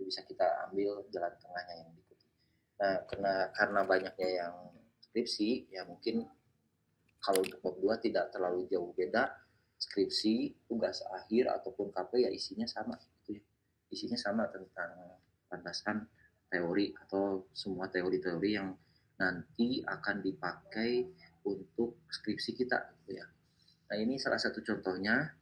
itu bisa kita ambil jalan tengahnya yang diikuti. Nah, karena banyaknya yang skripsi, ya mungkin kalau untuk bab 2 tidak terlalu jauh beda. Skripsi, tugas akhir ataupun KP ya isinya sama gitu ya. Isinya sama tentang landasan teori atau semua teori-teori yang nanti akan dipakai untuk skripsi kita gitu ya. Nah, ini salah satu contohnya.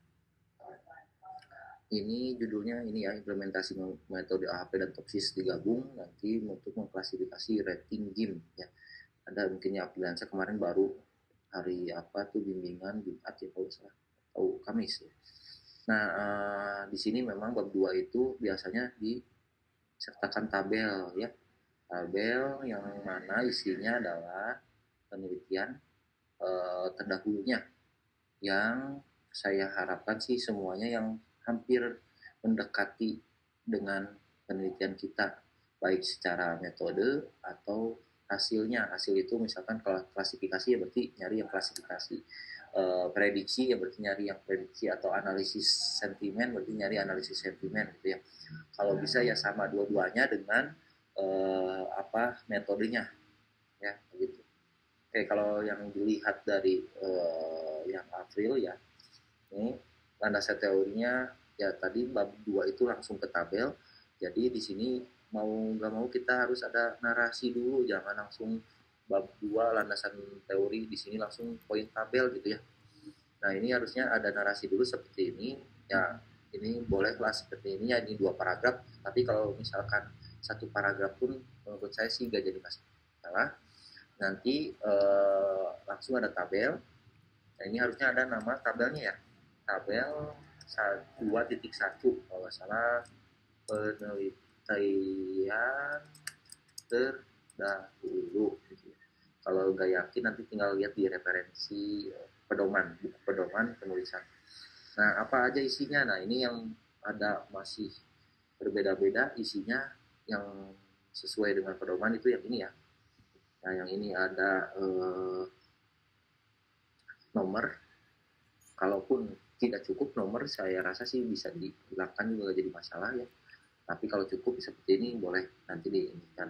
Ini judulnya ini ya, implementasi metode AHP dan TOPSIS digabung nanti untuk mengklasifikasi rating game ya. Ada mungkin ya freelancer kemarin baru hari apa tuh bimbingan Jumat ya kalau salah atau Kamis ya. Nah, di sini memang bab 2 itu biasanya disertakan tabel ya. Tabel yang mana isinya adalah penelitian terdahulunya yang saya harapkan sih semuanya yang hampir mendekati dengan penelitian kita, baik secara metode atau hasilnya. Hasil itu misalkan kalau klasifikasi ya berarti nyari yang klasifikasi, prediksi ya berarti nyari yang prediksi, atau analisis sentimen berarti nyari analisis sentimen gitu ya. Kalau bisa ya sama dua-duanya dengan apa metodenya ya gitu. Oke, kalau yang dilihat dari yang April ya, ini landasan teorinya ya tadi bab 2 itu langsung ke tabel. Jadi di sini mau nggak mau kita harus ada narasi dulu, jangan langsung bab 2 landasan teori di sini langsung poin tabel gitu ya. Nah, ini harusnya ada narasi dulu seperti ini. Ya, ini bolehlah seperti ini ya, ini 2 paragraf. Tapi kalau misalkan 1 paragraf pun menurut saya sih gak jadi masalah. Nanti langsung ada tabel. Nah, ini harusnya ada nama tabelnya ya. Tabel 2.1 kalau nggak salah, penelitian terdahulu gitu. Kalau nggak yakin nanti tinggal lihat di referensi pedoman, buku pedoman penulisan. Nah, apa aja isinya? Nah, ini yang ada masih berbeda-beda isinya. Yang sesuai dengan pedoman itu yang ini ya. Nah, yang ini ada nomor. Kalaupun tidak cukup nomor, saya rasa sih bisa dihilangkan juga jadi masalah ya. Tapi kalau cukup seperti ini boleh nanti diinginkan.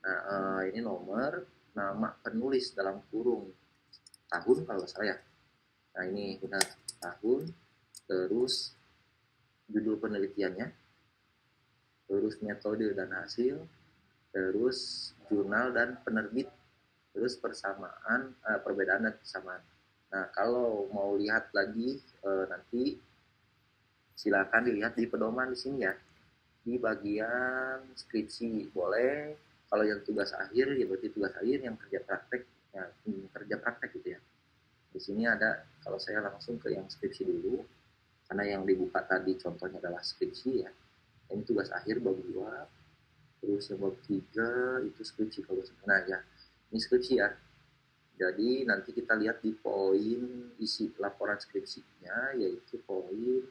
Nah, ini nomor, nama penulis dalam kurung tahun kalau salah ya. Nah, ini benar tahun, terus judul penelitiannya, terus metode dan hasil, terus jurnal dan penerbit, terus persamaan, perbedaan dan persamaan. Nah, kalau mau lihat lagi nanti silakan dilihat di pedoman di sini ya. Di bagian skripsi boleh. Kalau yang tugas akhir ya berarti tugas akhir, yang kerja praktek ya kerja praktek gitu ya. Di sini ada, kalau saya langsung ke yang skripsi dulu karena yang dibuka tadi contohnya adalah skripsi ya. Ini tugas akhir bab 2, terus yang bab 3 itu skripsi kalau nah ya. Ini skripsi ya. Jadi nanti kita lihat di poin isi laporan skripsinya, yaitu poin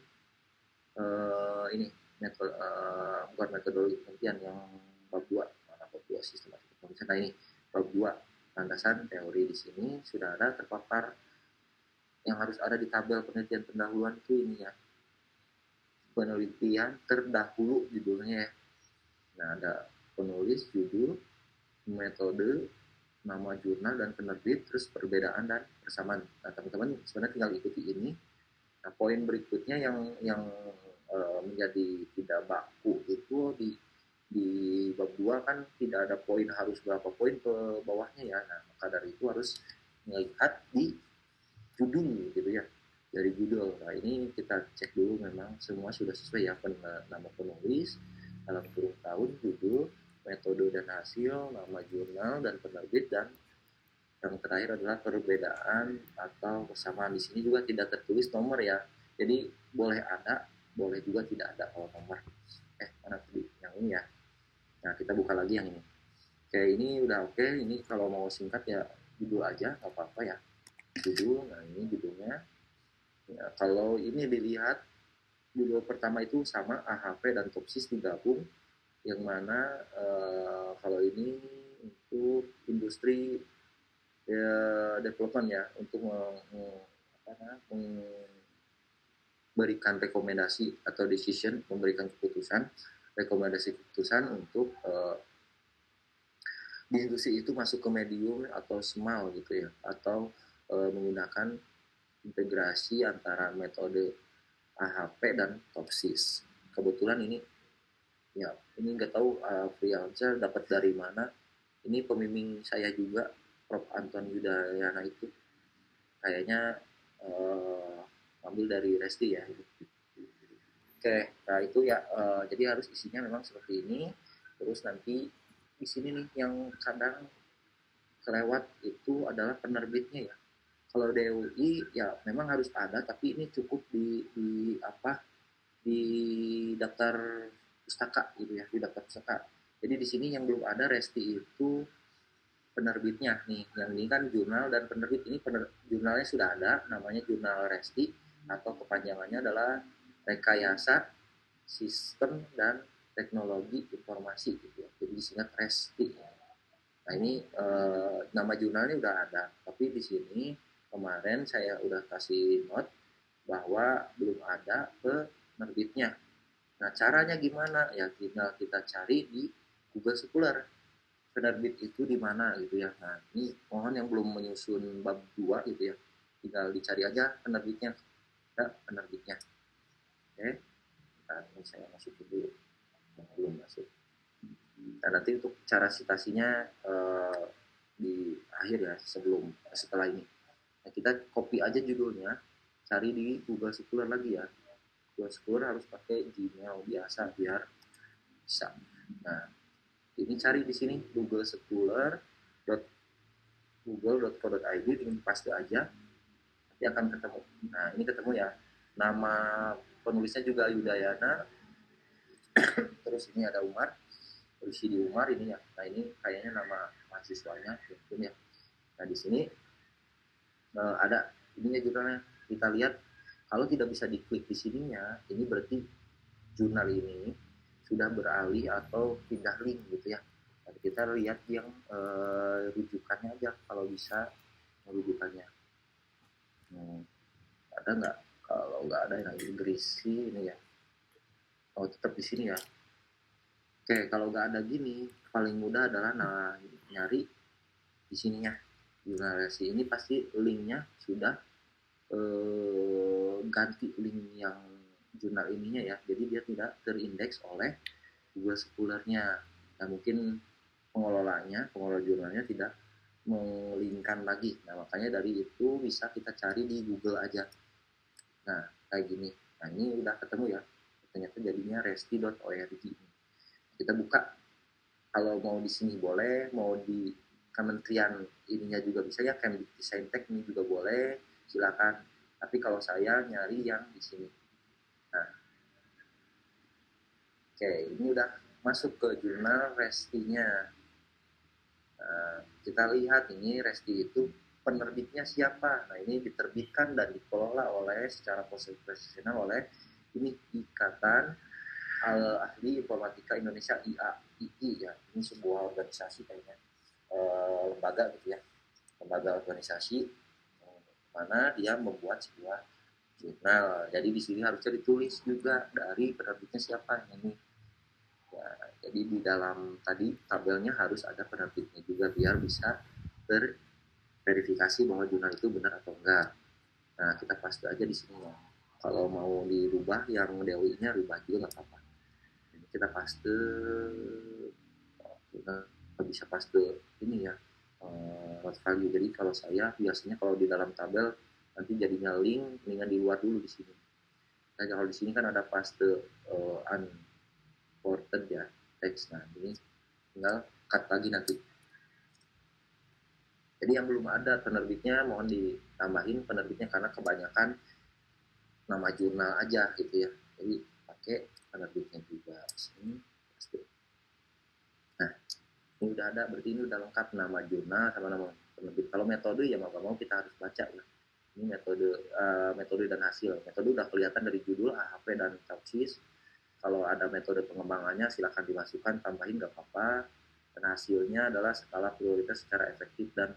ini metode, bukan metodologi penelitian yang bab 2, mana bab 2 sistematika penulisan. Nah, ini bab 2 landasan teori. Di sini sudah ada terpapar yang harus ada di tabel penelitian pendahuluan itu ini ya. Penelitian terdahulu judulnya ya. Nah, ada penulis, judul, metode, nama jurnal dan penerbit, terus perbedaan dan persamaan. Nah, teman-teman sebenarnya tinggal ikuti ini. Nah, poin berikutnya yang menjadi tidak baku itu di bab 2 kan tidak ada poin harus berapa poin ke bawahnya ya. Nah, maka dari itu harus melihat di judul gitu ya. Dari judul. Nah, ini kita cek dulu memang semua sudah sesuai ya, nama penulis dalam kurung tahun, judul, metode dan hasil, nama jurnal dan penerbit, dan yang terakhir adalah perbedaan atau persamaan. Di sini juga tidak tertulis nomor ya. Jadi boleh ada, boleh juga tidak ada kalau nomor. Mana tadi? Yang ini ya. Nah, kita buka lagi yang ini. Oke, ini udah oke. Ini kalau mau singkat ya judul aja, nggak apa-apa ya. Judul, nah ini judulnya. Ya, kalau ini dilihat judul pertama itu sama, AHP dan TOPSIS digabung. Yang mana kalau ini untuk industri ya, development ya, untuk memberikan rekomendasi atau decision, memberikan keputusan rekomendasi keputusan untuk diskusi itu masuk ke medium atau small gitu ya, atau menggunakan integrasi antara metode AHP dan TOPSIS. Kebetulan ini ya, ini nggak tahu freelancer dapat dari mana. Ini pembimbing saya juga, Prof. Anton Yudayana itu kayaknya ambil dari Resti ya. Oke, nah itu ya, jadi harus isinya memang seperti ini. Terus nanti di sini nih yang kadang kelewat itu adalah penerbitnya ya. Kalau DOI ya memang harus ada, tapi ini cukup di apa, di daftar pustaka gitu ya, di daftar pustaka. Jadi di sini yang belum ada Resti itu penerbitnya nih. Yang ini kan jurnal dan penerbit, ini jurnalnya sudah ada, namanya Jurnal Resti, atau kepanjangannya adalah Rekayasa Sistem dan Teknologi Informasi gitu ya. Jadi disingkat Resti. Nah ini nama jurnalnya udah ada, tapi di sini kemarin saya udah kasih note bahwa belum ada penerbitnya. Nah caranya gimana? Ya tinggal kita cari di Google Scholar. Penerbit itu di mana gitu ya. Nah ini mohon yang belum menyusun bab 2 gitu ya, tinggal dicari aja penerbitnya. Ada penerbitnya. Oke, nah ini saya masukin dulu. Belum masuk. Nah nanti untuk cara citasinya di akhir ya, setelah ini. Nah, kita copy aja judulnya, cari di Google Scholar lagi ya. Google Scholar harus pakai Gmail biasa biar bisa. Nah, ini cari di sini Google Scholar google.co.id, tinggal paste aja, nanti akan ketemu. Nah ini ketemu ya, nama penulisnya juga Yudayana, terus ini ada Umar, berisi di Umar ini ya. Nah ini kayaknya nama mahasiswanya mungkin ya. Nah di sini ada ininya jurnalnya, kita lihat. Kalau tidak bisa diklik di sininya, ini berarti jurnal ini sudah beralih atau pindah link gitu ya. Jadi kita lihat yang rujukannya aja kalau bisa, rujukannya. Ada nggak? Kalau nggak ada yang Inggris sih ini ya. Oh tetap di sini ya. Oke, kalau nggak ada gini, paling mudah adalah nyari di sininya. Jurnalisasi ini pasti linknya sudah ganti link yang jurnal ininya ya. Jadi dia tidak terindeks oleh Google Scholar-nya. Nah mungkin pengelola jurnalnya tidak melingkan lagi. Nah makanya dari itu bisa kita cari di Google aja. Nah kayak gini. Nah ini udah ketemu ya. Ternyata jadinya resti.org. Kita buka. Kalau mau di sini boleh, mau di kementerian ininya juga bisa ya, Kemdikbudristek ini juga boleh, silakan. Tapi kalau saya nyari yang di sini. Nah, oke, ini udah masuk ke jurnal Restinya. Nah, kita lihat ini Resti itu penerbitnya siapa. Nah, ini diterbitkan dan dikelola oleh secara profesional oleh ini Ikatan Ahli Informatika Indonesia, IAII ya. Ini sebuah organisasi kayaknya, lembaga gitu ya, lembaga organisasi mana dia membuat sebuah jurnal. Jadi di sini harusnya ditulis juga dari penerbitnya siapa ini. Ya, jadi di dalam tadi tabelnya harus ada penerbitnya juga biar bisa terverifikasi bahwa jurnal itu benar atau enggak. Nah kita paste aja di sini ya. Kalau mau dirubah yang DOI-nya rubah juga nggak apa-apa. Ini kita paste, kita bisa paste ini ya, value. Jadi kalau saya biasanya kalau di dalam tabel nanti jadinya link, dengan di luar dulu di sini. Nah kalau di sini kan ada paste unported ya teks. Nah ini tinggal cut lagi nanti. Jadi yang belum ada penerbitnya mohon ditambahin penerbitnya karena kebanyakan nama jurnal aja gitu ya. Jadi pakai penerbitnya juga. Sini. Nah ini udah ada, berarti ini udah lengkap nama jurnal sama nama penerbit. Kalau metode ya mau gak mau kita harus baca ya. Ini metode dan hasil. Metode udah kelihatan dari judul AHP dan TOPSIS. Kalau ada metode pengembangannya silahkan dimasukkan, tambahin gak apa-apa. Dan hasilnya adalah skala prioritas secara efektif dan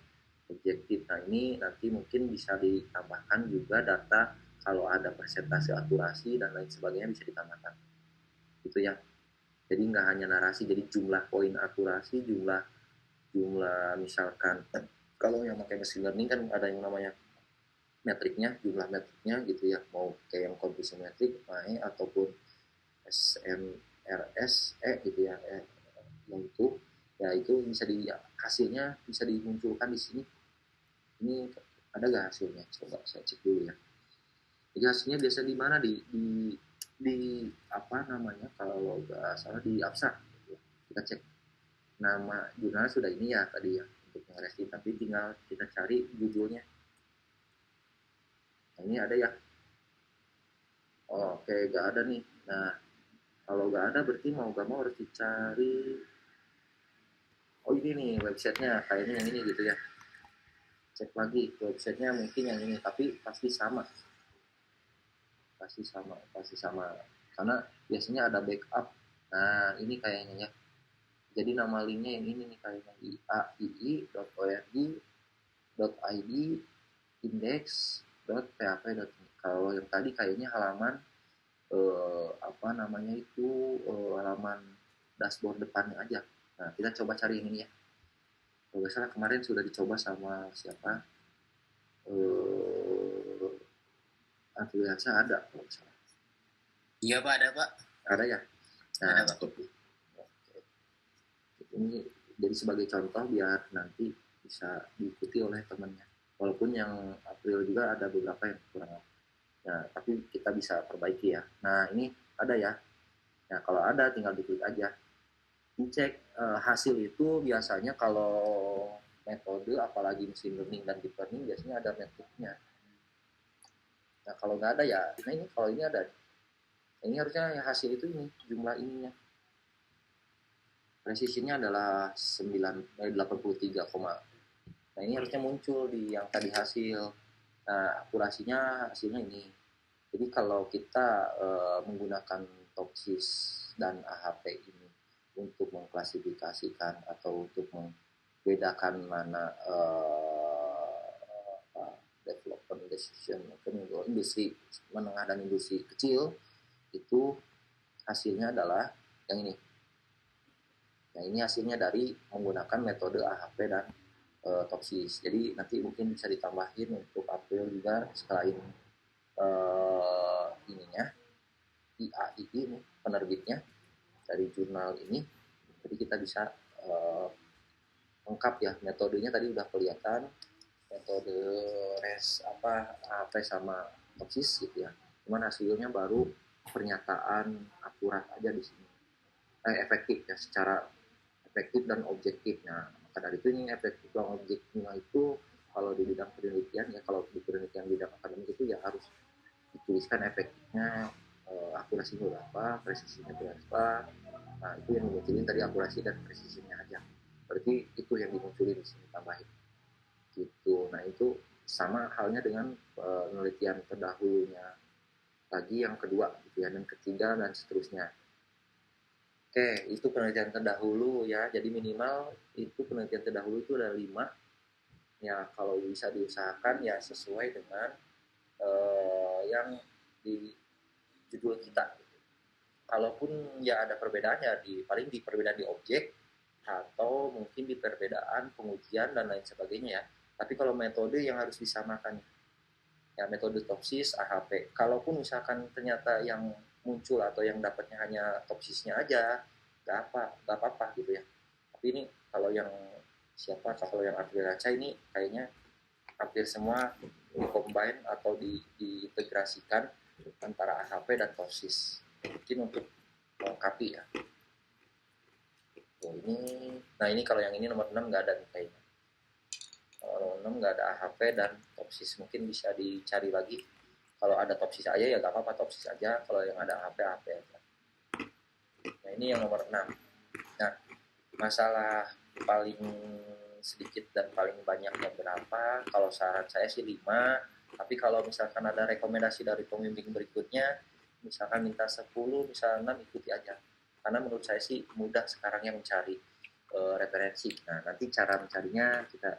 objektif. Nah ini nanti mungkin bisa ditambahkan juga data, kalau ada persentase akurasi dan lain sebagainya bisa ditambahkan. Gitu ya. Jadi nggak hanya narasi, jadi jumlah poin akurasi, jumlah jumlah misalkan kalau yang pakai machine learning kan ada yang namanya metriknya, jumlah metriknya gitu ya, mau kayak yang completion metric, MAE ataupun SMRSE gitu ya, yang itu ya itu bisa di hasilnya bisa dimunculkan di sini. Ini ada nggak hasilnya? Coba saya cek dulu ya. Jadi hasilnya biasa di mana di apa namanya kalau nggak salah di Absa. Kita cek nama jurnal sudah ini ya tadi ya untuk yang resti, tapi tinggal kita cari judulnya. Nah, ini ada ya. Oh, oke, nggak ada nih. Nah, kalau nggak ada berarti mau nggak mau harus dicari. Oh ini nih websitenya kayaknya yang ini gitu ya. Cek lagi websitenya mungkin yang ini, tapi pasti sama karena biasanya ada backup. Nah ini kayaknya ya, jadi nama linknya yang ini nih kayaknya aii.org.id index.php. Kalau yang tadi kayaknya halaman apa namanya itu halaman dashboard depannya aja. Nah kita coba cari yang ini ya. Kalau nggak salah kemarin sudah dicoba sama siapa, afiliasi ada kalau nggak salah. Iya Pak, ada Pak. Ada ya. Nah, Ada Pak. ini jadi sebagai contoh biar nanti bisa diikuti oleh temannya. Walaupun yang April juga ada beberapa yang kurang. Nah, tapi kita bisa perbaiki ya. Nah, ini ada ya. Nah, kalau ada tinggal diklik aja. Dicek hasil itu biasanya kalau metode apalagi machine learning dan deep learning biasanya ada metriknya. Nah, kalau nggak ada ya, nah ini kalau ini ada. Ini harusnya yang hasil itu ini jumlah ininya. Presisinya adalah 83, nah ini harusnya muncul di yang tadi hasil. Nah akurasinya hasilnya ini. Jadi kalau kita menggunakan topsis dan AHP ini untuk mengklasifikasikan atau untuk membedakan mana development decision mungkin industri menengah dan industri kecil, itu hasilnya adalah yang ini. Nah ini hasilnya dari menggunakan metode AHP dan topsis. Jadi nanti mungkin bisa ditambahin untuk April juga selain ininya IAI ini penerbitnya dari jurnal ini. Jadi kita bisa lengkap ya, metodenya tadi udah kelihatan, metode AHP sama topsis gitu ya. Cuman hasilnya baru pernyataan akurat aja di sini. Efektif ya, secara efektif dan objektif. Nah, maka dari itu ini efektif dan objektifnya itu kalau di bidang penelitian ya, kalau di penelitian bidang akademik itu ya harus dituliskan efektifnya, akurasinya berapa, presisinya berapa. Nah, itu yang dimunculin tadi akurasi dan presisinya aja. Berarti itu yang dimunculin di sini tambahin. Gitu. Nah, itu sama halnya dengan penelitian terdahulunya lagi yang kedua gitu ya, dan ketiga dan seterusnya. Oke, itu penelitian terdahulu ya. Jadi minimal itu penelitian terdahulu itu ada 5. Ya, kalau bisa diusahakan ya sesuai dengan yang di judul kita. Kalaupun ya ada perbedaannya paling di perbedaan di objek atau mungkin di perbedaan pengujian dan lain sebagainya ya. Tapi kalau metode yang harus disamakan ya metode topsis AHP. Kalaupun misalkan ternyata yang muncul atau yang dapatnya hanya topsisnya aja, nggak apa-apa gitu ya. Tapi ini kalau yang kalau yang Raca ini kayaknya hampir semua dikombine atau diintegrasikan antara AHP dan topsis. Mungkin untuk melengkapi ya. Nah ini kalau yang ini nomor 6 nggak ada nih kayaknya. Kalau 6 nggak ada AHP dan topsis, mungkin bisa dicari lagi. Kalau ada topsis aja ya nggak apa-apa, topsis aja. Kalau yang ada AHP aja. Nah ini yang nomor 6. Nah masalah paling sedikit dan paling banyaknya berapa? Kalau saran saya sih 5. Tapi kalau misalkan ada rekomendasi dari pembimbing berikutnya, misalkan minta 10, misalkan 6, ikuti aja. Karena menurut saya sih mudah sekarang yang mencari referensi. Nah, nanti cara mencarinya kita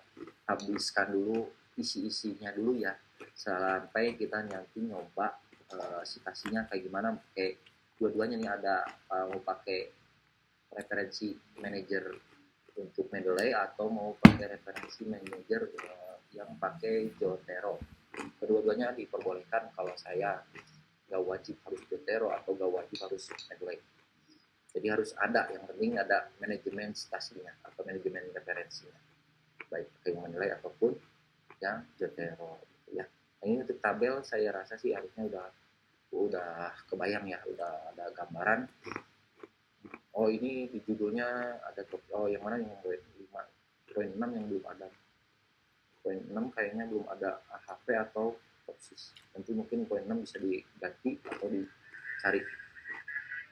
habiskan dulu isi-isinya dulu ya. Sampai kita nanti nyoba citasinya kayak gimana. Kayak dua-duanya nih ada mau pakai referensi manajer untuk Mendeley atau mau pakai referensi manajer yang pakai Zotero. Kedua-duanya diperbolehkan. Kalau saya nggak wajib harus Zotero atau nggak wajib harus Mendeley. Jadi harus ada, yang penting ada manajemen stasinya atau manajemen referensinya, baik pakai Mendeley ataupun yang Zotero gitu ya. Nah, ini untuk tabel saya rasa sih harusnya udah kebayang ya, udah ada gambaran. Oh ini di judulnya ada, oh yang mana yang poin 5, poin 6 yang belum ada. Poin 6 kayaknya belum ada AHP atau toksis. Nanti mungkin poin 6 bisa diganti atau dicari.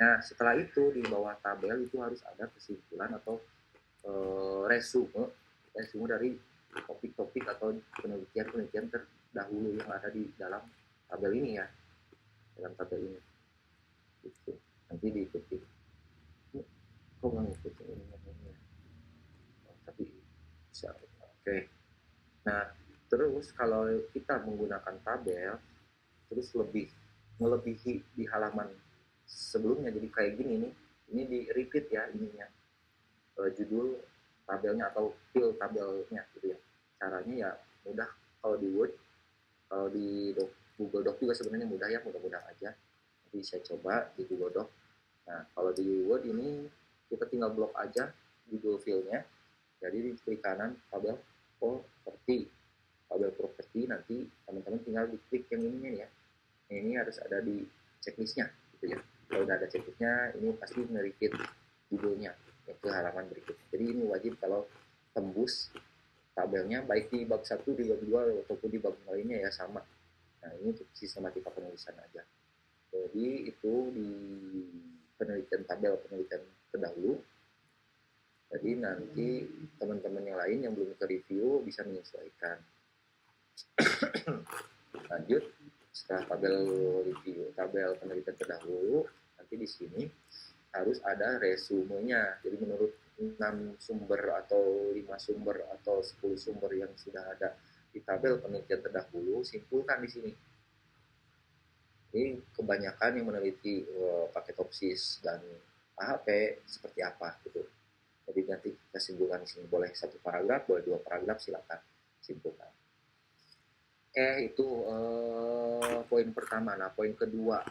Nah setelah itu di bawah tabel itu harus ada kesimpulan atau resume dari topik-topik atau penelitian-penelitian terdahulu yang ada di dalam tabel ini ya, dalam tabel ini. Gitu. Nanti diikuti. Kok nggak ngikutin ini? Oh, tapi bisa. Oke. Nah, terus kalau kita menggunakan tabel, terus melebihi di halaman sebelumnya, jadi kayak gini nih, ini di repeat ya ininya, judul tabelnya atau fill tabelnya gitu ya. Caranya ya mudah kalau di Word, kalau di Google Doc juga sebenarnya mudah ya, mudah-mudah aja. Nanti saya coba di Google Doc. Nah, kalau di Word ini kita tinggal blok aja judul fillnya. Jadi di klik kanan tabel properti, tabel properti, nanti teman-teman tinggal diklik yang ininya ya. Ini harus ada di checklistnya gitu ya. Kalau udah ada checklistnya, ini pasti nge-repeat judulnya ke halaman berikutnya. Jadi ini wajib kalau tembus tabelnya baik di bab 1, di bab 2 ataupun di bab lainnya ya sama. Nah, ini untuk sistematika penulisan aja. Jadi itu di penelitian tabel penelitian terdahulu. Jadi nanti teman-teman yang lain yang belum ke review bisa menyesuaikan. Lanjut, setelah tabel review, tabel penelitian terdahulu, nanti di sini harus ada resumenya. Jadi menurut 6 sumber atau 5 sumber atau 10 sumber yang sudah ada di tabel penelitian terdahulu, simpulkan di sini. Ini kebanyakan yang meneliti pakai topsis dan AHP seperti apa gitu. Jadi nanti kita simpulkan di sini. Boleh 1 paragraf, boleh 2 paragraf, silakan simpulkan. Itu poin pertama. Nah, poin kedua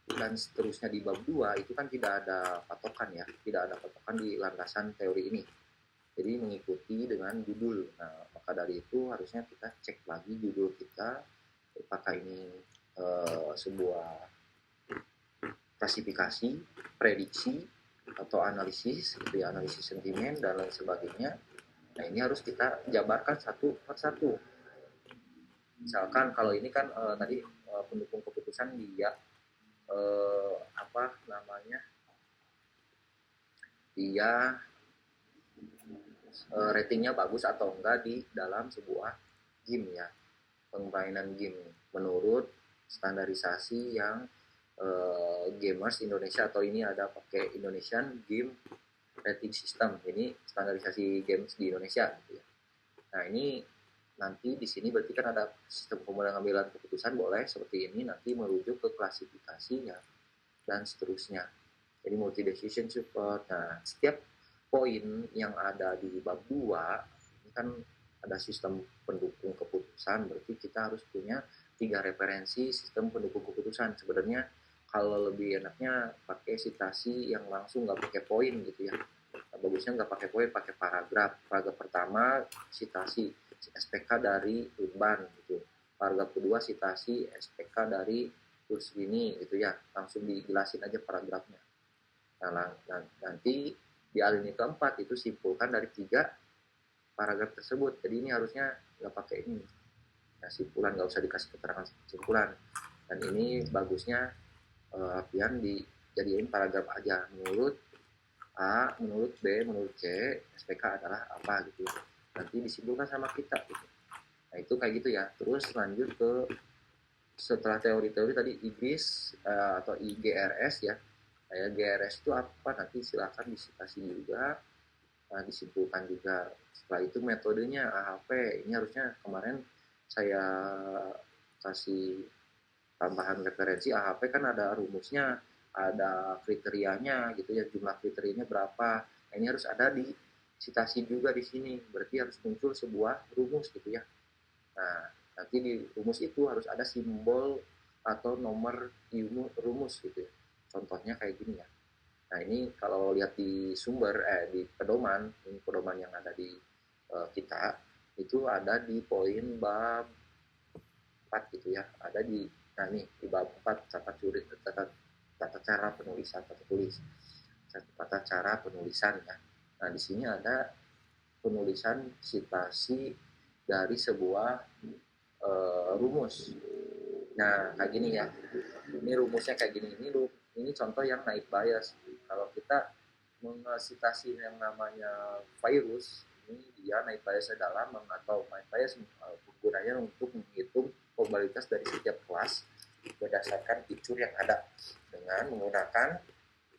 dan seterusnya di bab 2 itu kan tidak ada patokan ya, tidak ada patokan di landasan teori ini. Jadi mengikuti dengan judul. Nah, maka dari itu harusnya kita cek lagi judul kita, apakah ini sebuah klasifikasi, prediksi, atau analisis, gitu ya, analisis sentimen dan lain sebagainya. Nah, ini harus kita jabarkan satu persatu. Misalkan kalau ini kan tadi pendukung keputusan dia apa namanya, dia ratingnya bagus atau enggak di dalam sebuah game ya, permainan game menurut standarisasi yang gamers Indonesia, atau ini ada pakai Indonesian Game Rating System, ini standarisasi games di Indonesia gitu ya. Nah ini nanti di sini berarti kan ada sistem pengambilan keputusan, boleh seperti ini, nanti merujuk ke klasifikasinya dan seterusnya. Jadi multi decision support. Nah setiap poin yang ada di bab 2 ini kan ada sistem pendukung keputusan, berarti kita harus punya 3 referensi sistem pendukung keputusan. Sebenarnya kalau lebih enaknya pakai citasi yang langsung, nggak pakai poin gitu ya. Nah, bagusnya nggak pakai poin, pakai paragraf. Paragraf pertama citasi SPK dari Urban gitu. Paragraf kedua citasi SPK dari kurs ini gitu ya. Langsung dijelasin aja paragrafnya. Nah, nanti di alinea keempat itu simpulkan dari 3 paragraf tersebut. Jadi ini harusnya nggak pakai ini. Nah, simpulan, nggak usah dikasih keterangan simpulan. Dan ini bagusnya Pian dijadiin paragraf aja, menurut A, menurut B, menurut C, SPK adalah apa gitu. Nanti disimpulkan sama kita gitu. Nah itu kayak gitu ya. Terus lanjut ke setelah teori-teori tadi IGRIS atau IGRS ya. Nah, GRS itu apa? Nanti silakan disitasi juga, disimpulkan juga. Setelah itu metodenya AHP. Ini harusnya kemarin saya kasih tambahan referensi. AHP kan ada rumusnya, ada kriterianya gitu ya, jumlah kriterianya berapa. Nah, ini harus ada di citasi juga di sini, berarti harus muncul sebuah rumus gitu ya. Nah, nanti di rumus itu harus ada simbol atau nomor rumus gitu ya. Contohnya kayak gini ya. Nah, ini kalau lihat di sumber, di pedoman, ini pedoman yang ada di kita, itu ada di poin bab 4 gitu ya. Ada di, nah nih, di bab 4, tata cara penulisan, tata cara penulisan ya. Nah, di sini ada penulisan sitasi dari sebuah rumus. Nah, kayak gini ya. Ini rumusnya kayak gini. Ini contoh yang naik bias. Kalau kita mengesitasi yang namanya virus, ini dia naik biasnya dalam atau naik bias gunanya untuk menghitung probabilitas dari setiap kelas berdasarkan fitur yang ada dengan menggunakan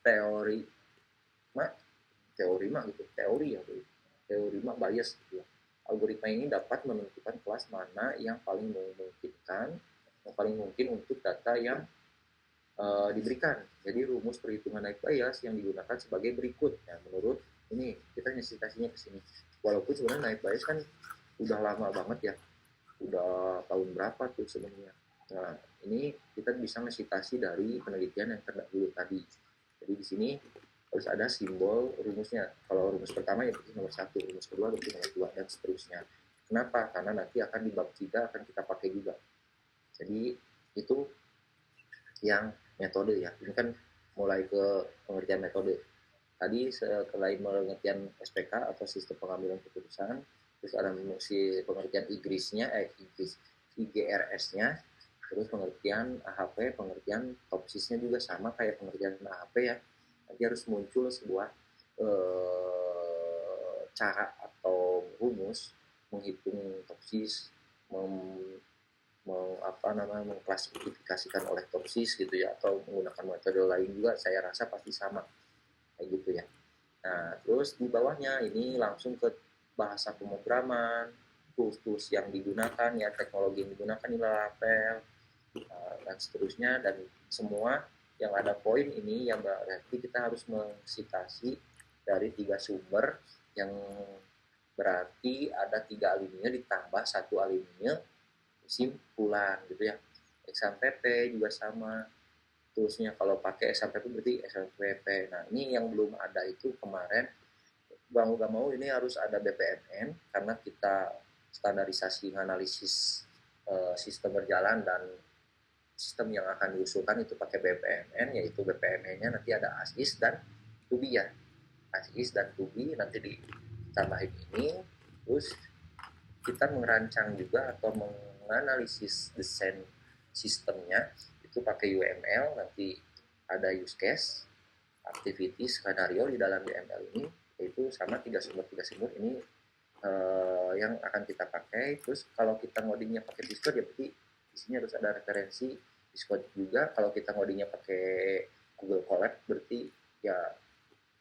teori teori gitu, teori bias gitu ya. Algoritma ini dapat menentukan kelas mana yang paling memungkinkan, yang paling mungkin untuk data yang diberikan. Jadi rumus perhitungan naik bias yang digunakan sebagai berikut. Nah, menurut ini kita nyesitasinya ke sini. Walaupun sebenarnya naik bias kan udah lama banget ya, udah tahun berapa tuh sebenarnya. Nah, ini kita bisa ngesitasi dari penelitian yang terdahulu tadi. Jadi di sini harus ada simbol rumusnya. Kalau rumus pertama ya berarti nomor 1, rumus kedua berarti nomor 2, dan seterusnya. Kenapa? Karena nanti akan di bab 3 akan kita pakai juga. Jadi itu yang metode ya. Ini kan mulai ke pengertian metode. Tadi selain pengertian SPK atau sistem pengambilan keputusan, terus ada si pengertian IGRS-nya, terus pengertian AHP, pengertian topsisnya juga sama kayak pengertian AHP ya. Nanti harus muncul sebuah cara atau rumus menghitung topsis, mengklasifikasikan oleh topsis gitu ya, atau menggunakan metode lain juga saya rasa pasti sama kayak gitu ya. Nah, terus di bawahnya ini langsung ke bahasa pemrograman, tools yang digunakan ya, teknologi yang digunakan di Laravel, dan seterusnya, dan semua yang ada poin ini yang berarti kita harus mensitasi dari 3 sumber yang berarti ada 3 alinea ditambah 1 alinea kesimpulan gitu ya. XMPP juga sama toolsnya, kalau pakai XMPP berarti XMPP. Nah, ini yang belum ada itu kemarin, mau gak mau ini harus ada BPMN karena kita standarisasi analisis sistem berjalan, dan sistem yang akan diusulkan itu pakai BPMN, yaitu BPMN-nya nanti ada ASIS dan TUBI ya. ASIS dan TUBI nanti ditambahin ini, terus kita merancang juga atau menganalisis desain sistemnya itu pakai UML. Nanti ada use case, activity, skenario di dalam UML ini, yaitu sama tiga sumber ini yang akan kita pakai. Terus kalau kita ngodingnya pakai Discord ya berarti di sini harus ada referensi Discord juga. Kalau kita ngodingnya pakai Google Colab berarti ya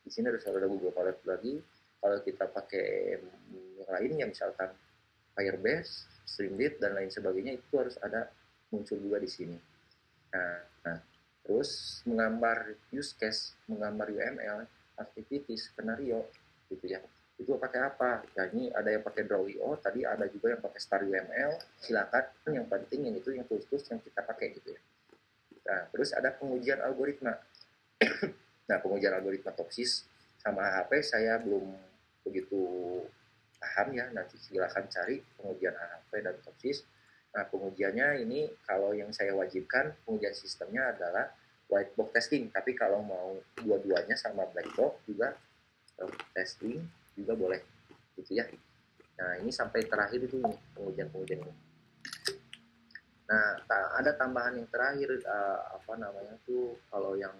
di sini harus ada Google Colab lagi. Kalau kita pakai yang lainnya misalkan Firebase, Streamlit, dan lain sebagainya, itu harus ada muncul juga di sini. Nah, terus menggambar use case, menggambar UML, activities, skenario, gitu ya. Itu pakai apa? Ya, ini ada yang pakai Draw.io, tadi ada juga yang pakai Star UML. Silakan, yang penting yang itu yang tools yang kita pakai gitu ya. Nah, terus ada pengujian algoritma. Nah, pengujian algoritma topsis sama AHP saya belum begitu paham ya, nanti silakan cari pengujian AHP dan topsis. Nah, pengujiannya ini kalau yang saya wajibkan pengujian sistemnya adalah white box testing, tapi kalau mau dua-duanya sama black box juga testing juga boleh gitu ya. Nah, ini sampai terakhir itu nih pengujian ini. Nah, ada tambahan yang terakhir apa namanya tuh, kalau yang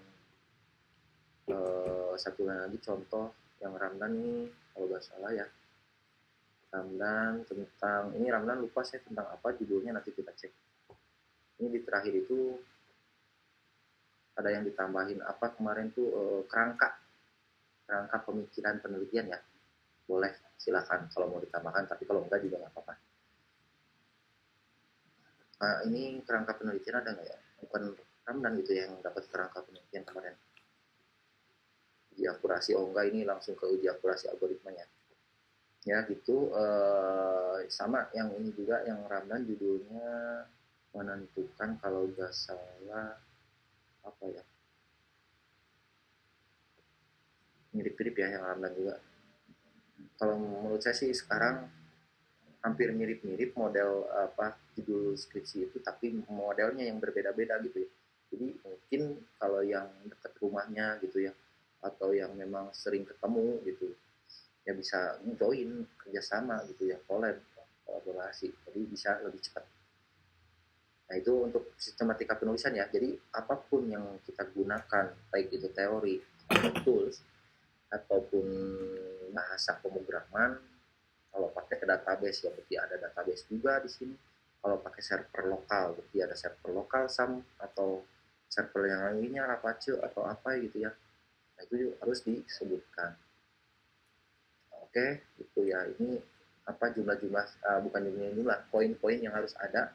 satu lagi contoh yang Ramdan nih kalau nggak salah ya, Ramdan tentang ini, Ramdan lupa saya tentang apa judulnya, nanti kita cek. Ini di terakhir itu ada yang ditambahin apa kemarin tuh, kerangka pemikiran penelitian ya, boleh silakan kalau mau ditambahkan, tapi kalau enggak juga nggak apa-apa. Nah, ini kerangka penelitian ada nggak ya, bukan Ramdan gitu yang dapat kerangka penelitian kemarin. Uji akurasi, oh enggak, ini langsung ke uji akurasi algoritmanya. Ya gitu, sama yang ini juga, yang Ramdan judulnya menentukan, kalau nggak salah apa ya, mirip-mirip ya yang Ramdan juga. Kalau menurut saya sih sekarang hampir mirip-mirip model apa judul skripsi itu, tapi modelnya yang berbeda-beda gitu ya. Jadi mungkin kalau yang dekat rumahnya gitu ya, atau yang memang sering ketemu gitu, ya bisa join kerjasama gitu ya, kolaborasi, jadi bisa lebih cepat. Nah itu untuk sistematika penulisan ya. Jadi apapun yang kita gunakan, baik itu teori atau tools ataupun bahasa pemrograman, kalau pakai database ya berarti ada database juga di sini. Kalau pakai server lokal berarti ada server lokal SAM, atau server yang lainnya Apache atau apa gitu ya. Nah itu harus disebutkan. Oke, itu ya, ini apa jumlah-jumlah, bukan jumlah-jumlah, poin-poin yang harus ada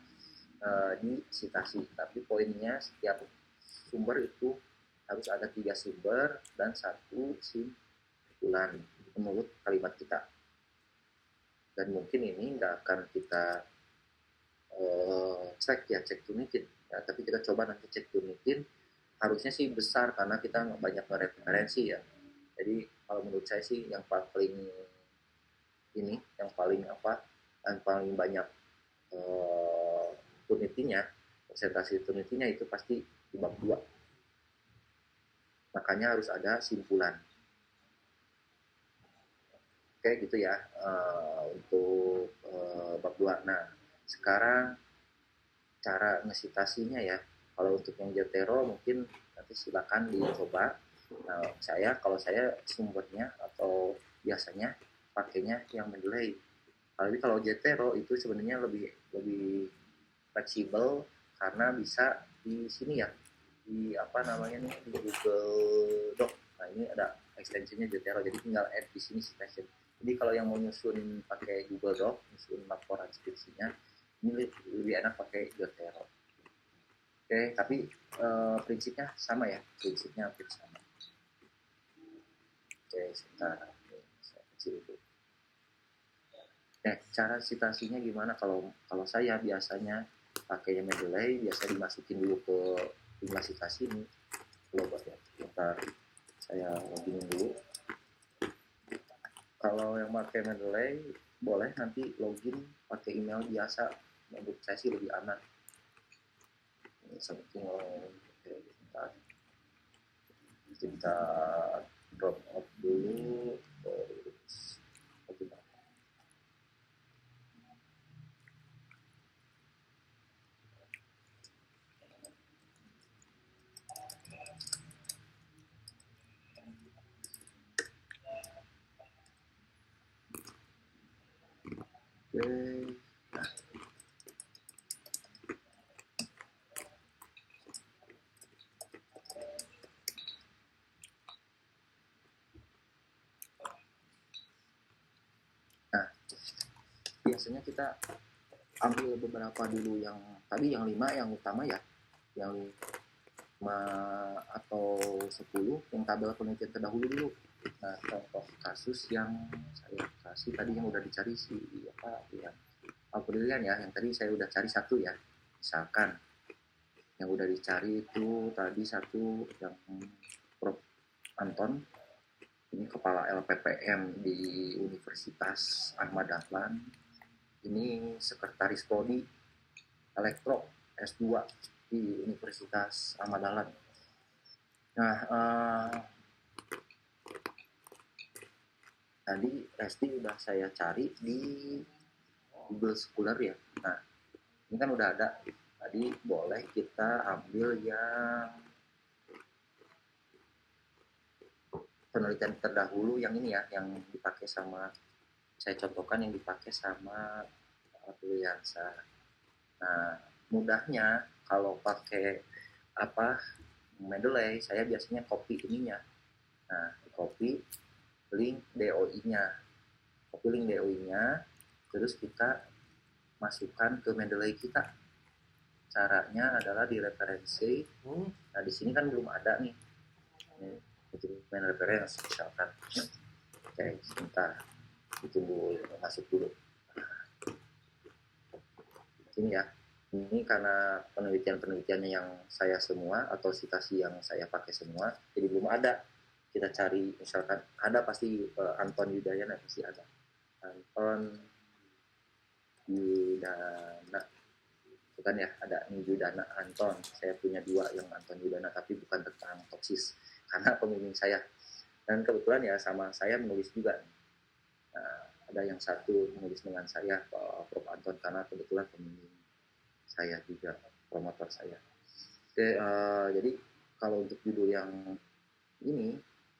di citasi. Tapi poinnya setiap sumber itu harus ada 3 sumber dan 1 simpulan menurut kalimat kita. Dan mungkin ini nggak akan kita cek ya, cek Turnitin ya, tapi kita coba nanti cek Turnitin, harusnya sih besar karena kita banyak referensi ya. Jadi kalau menurut saya sih yang paling ini, yang paling apa, yang paling banyak eh, Turnitinya, presentasi Turnitinya itu pasti di bab 2, makanya harus ada simpulan. Oke gitu ya, untuk bab 2. Nah sekarang cara ngesitasinya ya, kalau untuk yang Jotero mungkin nanti silakan dicoba. Nah, kalau saya sumbernya atau biasanya pakainya yang Mendeley. Kalau Jotero itu sebenarnya lebih lebih fleksibel karena bisa di sini ya, di apa namanya nih, di Google Doc. Nah ini ada extensionnya Jotero, jadi tinggal add di sini citation. Jadi kalau yang mau nyusun pakai Google Doc, nyusun laporan skripsinya, ini lebih enak pakai Jotero. Oke, tapi prinsipnya sama ya, prinsipnya hampir sama. Oke, sebentar, saya kecil itu. Cara citasinya gimana? Kalau kalau saya biasanya pakainya Mendeley, biasa dimasukin dulu ke jumlah citasi ini. Coba ya, sebentar saya login dulu. Kalau yang pakai Mendeley, boleh nanti login pakai email biasa. Menurut saya sih lebih aman. Ini tinggal sebentar. Kita drop out dulu. Terus, oke. Nah, biasanya kita ambil beberapa dulu, yang tadi yang 5 yang utama ya, yang 5 atau 10 yang tabel penelitian terdahulu dulu. Nah, contoh kasus yang saya kasih tadi yang udah dicari si apa ya, Aprilian ya, yang tadi saya udah cari satu ya. Misalkan yang udah dicari itu tadi satu, yang Prof Anton, ini kepala LPPM di Universitas Ahmad Dahlan, ini sekretaris prodi elektro S2 di Universitas Ahmad Dahlan. Nah, tadi Resti udah saya cari di Google Scholar ya. Nah, ini kan udah ada. Tadi boleh kita ambil yang penelitian terdahulu yang ini ya, yang dipakai sama, saya contohkan yang dipakai sama Tuliansa. Nah, mudahnya kalau pakai apa Mendeley, saya biasanya copy ininya. Nah, copy link DOI-nya. Copy link DOI-nya, terus kita masukkan ke Mendeley kita. caranya adalah di referensi. Nah di sini kan belum ada nih dokumen referensi misalkan. Oke, sebentar ditunggu masuk dulu. Ini ya, ini karena penelitian-penelitiannya yang saya semua atau citasi yang saya pakai semua, jadi belum ada. Kita cari misalkan ada pasti Anton Yudayana pasti ada. Anton Yudana, bukan ya, ada Yudana Anton. Saya punya 2 yang Anton Yudana, tapi bukan tentang toksis karena pembimbing saya. Dan kebetulan ya sama saya menulis juga. Nah, ada yang satu menulis dengan saya, Prof. Anton, karena kebetulan pembimbing saya juga, promotor saya. Oke, jadi kalau untuk judul yang ini,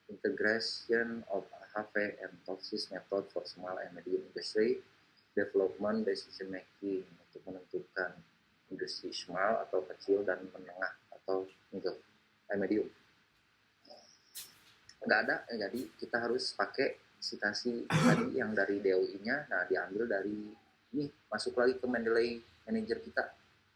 Integration of HV and Toksis Method for Small and Medium Industry Development Decision Making, untuk menentukan industri small atau kecil dan menengah atau middle, medium. Nggak ada, jadi kita harus pakai citasi tadi yang dari DOI-nya. Nah, diambil dari ini, masuk lagi ke Mendeley Manager kita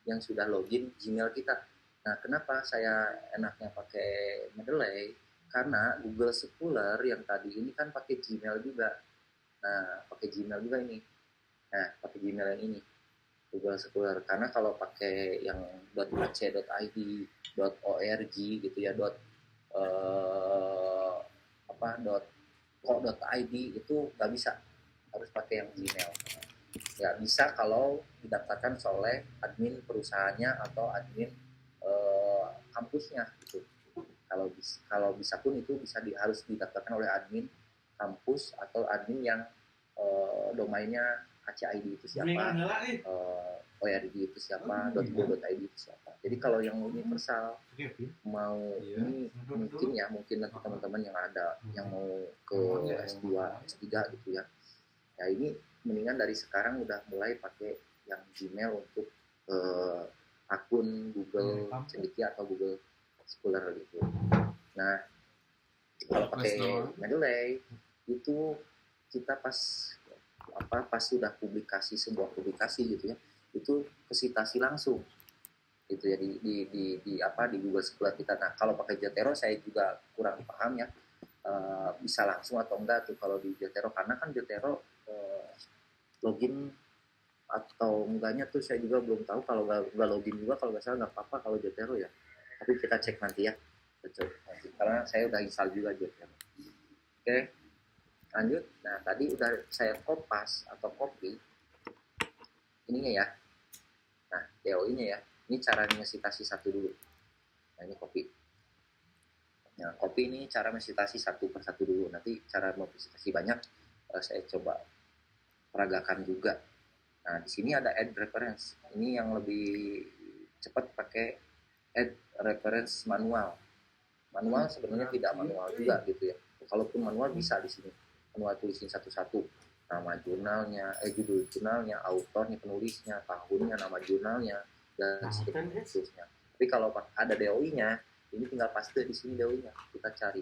yang sudah login Gmail kita. Nah, kenapa saya enaknya pakai Mendeley? Karena Google Scholar yang tadi ini kan pakai Gmail juga. Nah, pakai Gmail juga ini. Nah, pakai Gmail yang ini, Google Scholar. Karena kalau pakai yang .ac.id, .org gitu ya, .co.id itu nggak bisa, harus pakai yang Gmail. Ya bisa kalau didaftarkan oleh admin perusahaannya atau admin kampusnya gitu. Kalau bisa pun itu bisa harus didaftarkan oleh admin kampus atau admin yang domainnya ACID itu siapa, ORG itu siapa, .go.id itu siapa. Jadi kalau yang universal mau ini mungkin nanti teman-teman yang ada yang mau ke S2, S3 gitu ya. Ya ini mendingan dari sekarang udah mulai pakai yang Gmail untuk akun Google Cendekia atau Google Scholar gitu. Nah, kalau pakai Mendeley itu kita pas sudah publikasi sebuah publikasi gitu ya, itu kesitasi langsung gitu ya di Google Scholar kita. Nah, kalau pakai Zotero saya juga kurang paham ya, bisa langsung atau enggak tuh kalau di Zotero, karena kan Zotero login atau enggaknya tuh saya juga belum tahu. Kalau nggak login juga kalau nggak salah nggak apa-apa kalau Zotero ya, tapi kita cek nanti ya, karena saya udah install juga Zotero. Oke, lanjut. Nah, tadi udah saya kopas atau copy ininya ya. Nah, DOI-nya ya. Ini cara mensitasi satu dulu. Nah, ini copy. Nah, copy ini cara mensitasi satu per satu dulu. Nanti cara mensitasi banyak saya coba peragakan juga. Nah, di sini ada add reference. Ini yang lebih cepat pakai add reference manual. Manual sebenarnya tidak manual juga gitu ya. Kalaupun manual bisa di sini. Manual tulisin satu-satu. Nama jurnalnya, judul jurnalnya, autornya, penulisnya, tahunnya, nama jurnalnya, dan seterusnya. Tapi kalau ada DOI-nya, ini tinggal paste di sini DOI-nya, kita cari.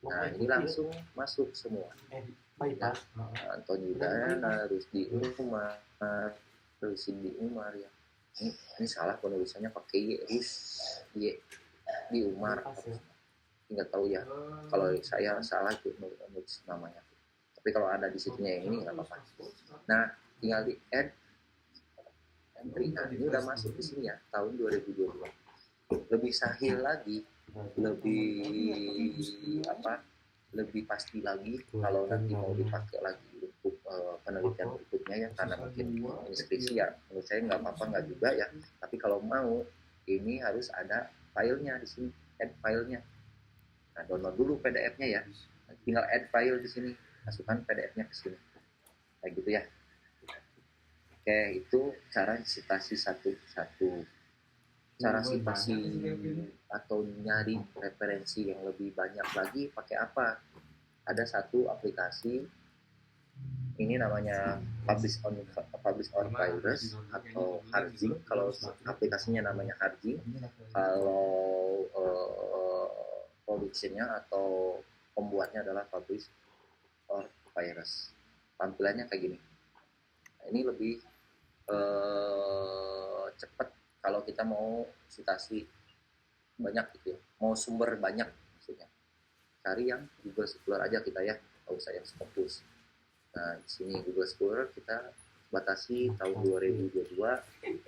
Nah, ini langsung masuk semua. Ya, Anton Yudayana, Rusdi Umar, Rusdi Umar ya. Ini salah penulisannya pakai Y, di Umar. Nggak tahu ya. Kalau saya salah itu nulis namanya. Tapi kalau ada di situnya yang ini nggak apa-apa. Nah, tinggal di add entry. Nah, ini udah masuk di sini ya, tahun 2022. Lebih sahih lagi, lebih pasti lagi kalau nanti mau dipakai lagi untuk penelitian berikutnya ya, karena mungkin inskripsi ya, menurut saya nggak apa-apa, nggak juga ya. Tapi kalau mau, ini harus ada filenya di sini, add filenya. Nah, download dulu PDF-nya ya. Tinggal add file di sini, masukkan PDF-nya ke sini. Kayak gitu ya. Oke, itu cara citasi satu-satu. Cara citasi atau nyari referensi yang lebih banyak lagi pakai apa? Ada satu aplikasi, ini namanya Publish on Virus atau Harjing. Kalau aplikasinya namanya Harjing, kalau produksinya atau pembuatnya adalah Publish on Virus. Tampilannya kayak gini. Nah, ini lebih cepat kalau kita mau citasi banyak gitu ya, mau sumber banyak maksudnya, cari yang Google Scholar aja kita ya, nggak usah yang Scopus. Nah di sini Google Scholar kita batasi tahun 2022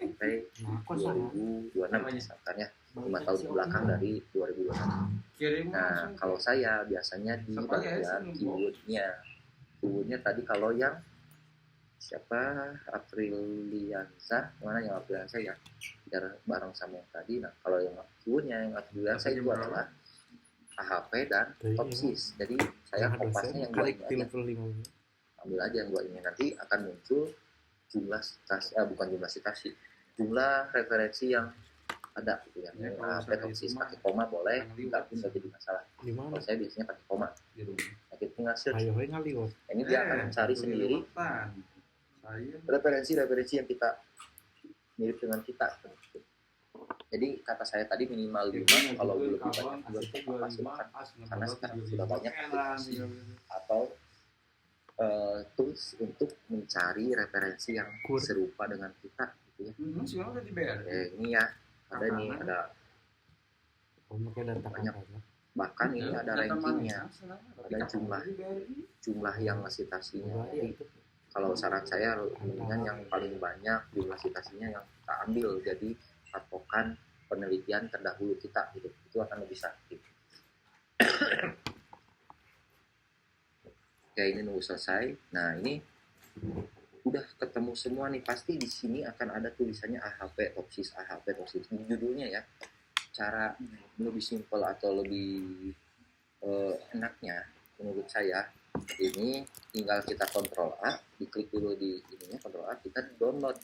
sampai 2026 misalkan ya, 5 tahun belakang dari 2026. Nah kalau saya biasanya di bagian keywordnya tadi, kalau yang siapa Apriliansa, mana yang Apriliansa ya bareng sama yang tadi. Nah kalau yang keywordnya yang Apriliansa itu adalah AHP dan topsis. Jadi saya kompasnya yang dua ini aja, ambil aja yang dua ini, nanti akan muncul jumlah citasi, bukan jumlah citasi, jumlah referensi yang ada gitu ya. AHP topsis pakai koma boleh, nggak pun nggak jadi masalah. Kalau saya biasanya pakai koma. Nah, kita tinggal search. Ini dia akan mencari sendiri referensi yang kita mirip dengan kita. Jadi kata saya tadi minimal 5, kalau lebih banyak juga masukkan, karena sekarang sudah banyak aplikasi atau tools untuk mencari referensi yang serupa dengan kita gitu ya. Ini ya ada banyak, bahkan ini ada rankingnya, ada jumlah yang citasinya. Jadi kalau saran saya mendingan yang paling banyak jumlah citasinya yang kita ambil jadi patokan penelitian terdahulu kita gitu. Itu akan lebih sakit. Oke, ini nunggu selesai. Nah ini udah ketemu semua nih, pasti di sini akan ada tulisannya AHP topsis di judulnya ya. Cara lebih simpel atau lebih enaknya menurut saya, ini tinggal kita Ctrl A, diklik dulu di ininya Ctrl A, kita download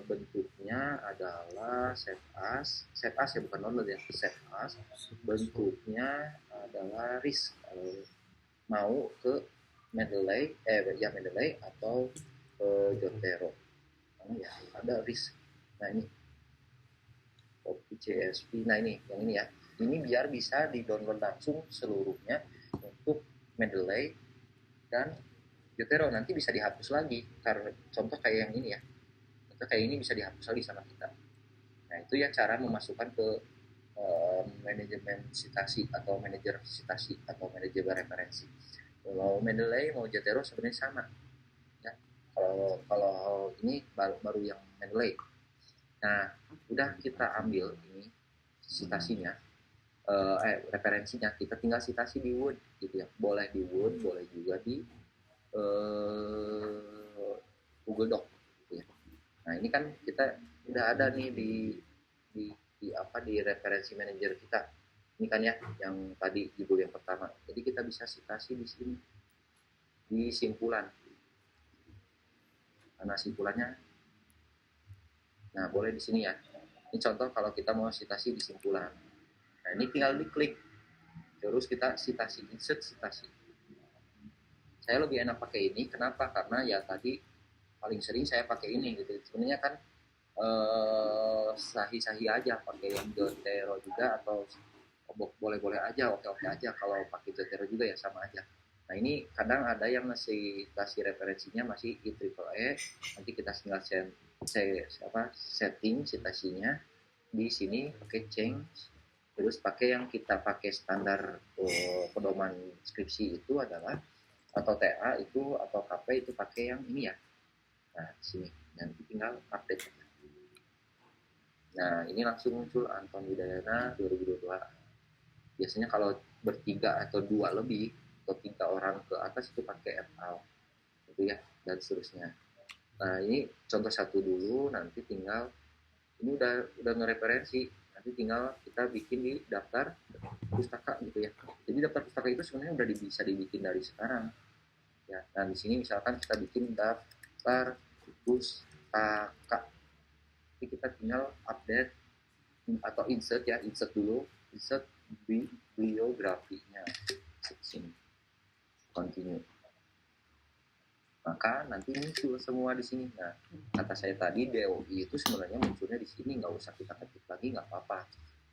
bentuknya adalah save as ya, bukan download ya, save as. Bentuknya adalah RIS kalau mau ke Mendeley atau Zotero, ya ada RIS. Nah ini copy CSV. Nah ini yang ini ya, ini biar bisa di download langsung seluruhnya untuk Mendeley dan Zotero. Nanti bisa dihapus lagi, karena contoh kayak yang ini ya, contoh kayak ini bisa dihapus lagi sama kita. Nah itu ya cara memasukkan ke manajemen citasi atau manajer citasi atau manajer referensi. Kalau Mendeley mau Zotero sebenarnya sama ya. Kalau ini baru yang Mendeley. Nah udah kita ambil ini citasinya, referensinya, kita tinggal citasi di Word gitu ya. Boleh di Word, boleh juga di Google Doc gitu ya. Nah ini kan kita udah ada nih di referensi manager kita ini kan ya, yang tadi judul yang pertama. Jadi kita bisa citasi di sini di simpulan. Karena simpulannya, nah boleh di sini ya. Ini contoh kalau kita mau citasi di simpulan. Nah ini tinggal diklik, terus kita citasi, insert citasi. Saya lebih enak pakai ini, kenapa? Karena ya tadi paling sering saya pakai ini gitu. Sebenarnya kan sahih-sahih aja pakai yang Zotero juga, atau boleh-boleh aja, oke-oke aja kalau pakai Zotero juga ya sama aja. Nah ini kadang ada yang masih kasih referensinya masih IEEE, nanti kita tinggal setting citasinya di sini pakai change, terus pakai yang kita pakai standar pedoman skripsi itu adalah atau TA itu atau KP itu pakai yang ini ya. Nah di sini nanti tinggal update. Nah ini langsung muncul Anton Widayana 2022. Biasanya kalau bertiga atau dua lebih atau 3 orang ke atas itu pakai FL itu ya, dan seterusnya. Nah ini contoh satu dulu, nanti tinggal ini udah ngereferensi, nanti tinggal kita bikin di daftar pustaka gitu ya. Jadi daftar pustaka itu sebenarnya udah bisa dibikin dari sekarang ya. Nah di sini misalkan kita bikin daftar pustaka, jadi kita tinggal update atau insert ya, insert bibliografinya sini, continue, maka nanti muncul semua di sini. Nah kata saya tadi DOI itu sebenarnya munculnya di sini, nggak usah kita ketik lagi, nggak apa-apa,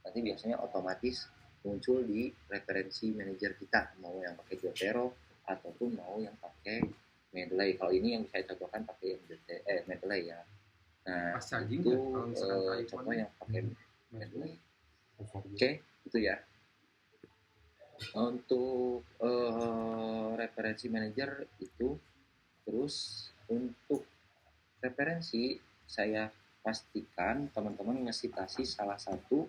nanti biasanya otomatis muncul di referensi manajer kita, mau yang pakai Zotero ataupun mau yang pakai Mendeley. Kalau ini yang saya contohkan pakai Mendeley ya. Nah, Pas charging itu ya, kalau misalkan iPhone contoh yang pakai MacBook. Oke, itu ya. Untuk referensi manager itu, terus untuk referensi saya pastikan teman-teman ngesitasi salah satu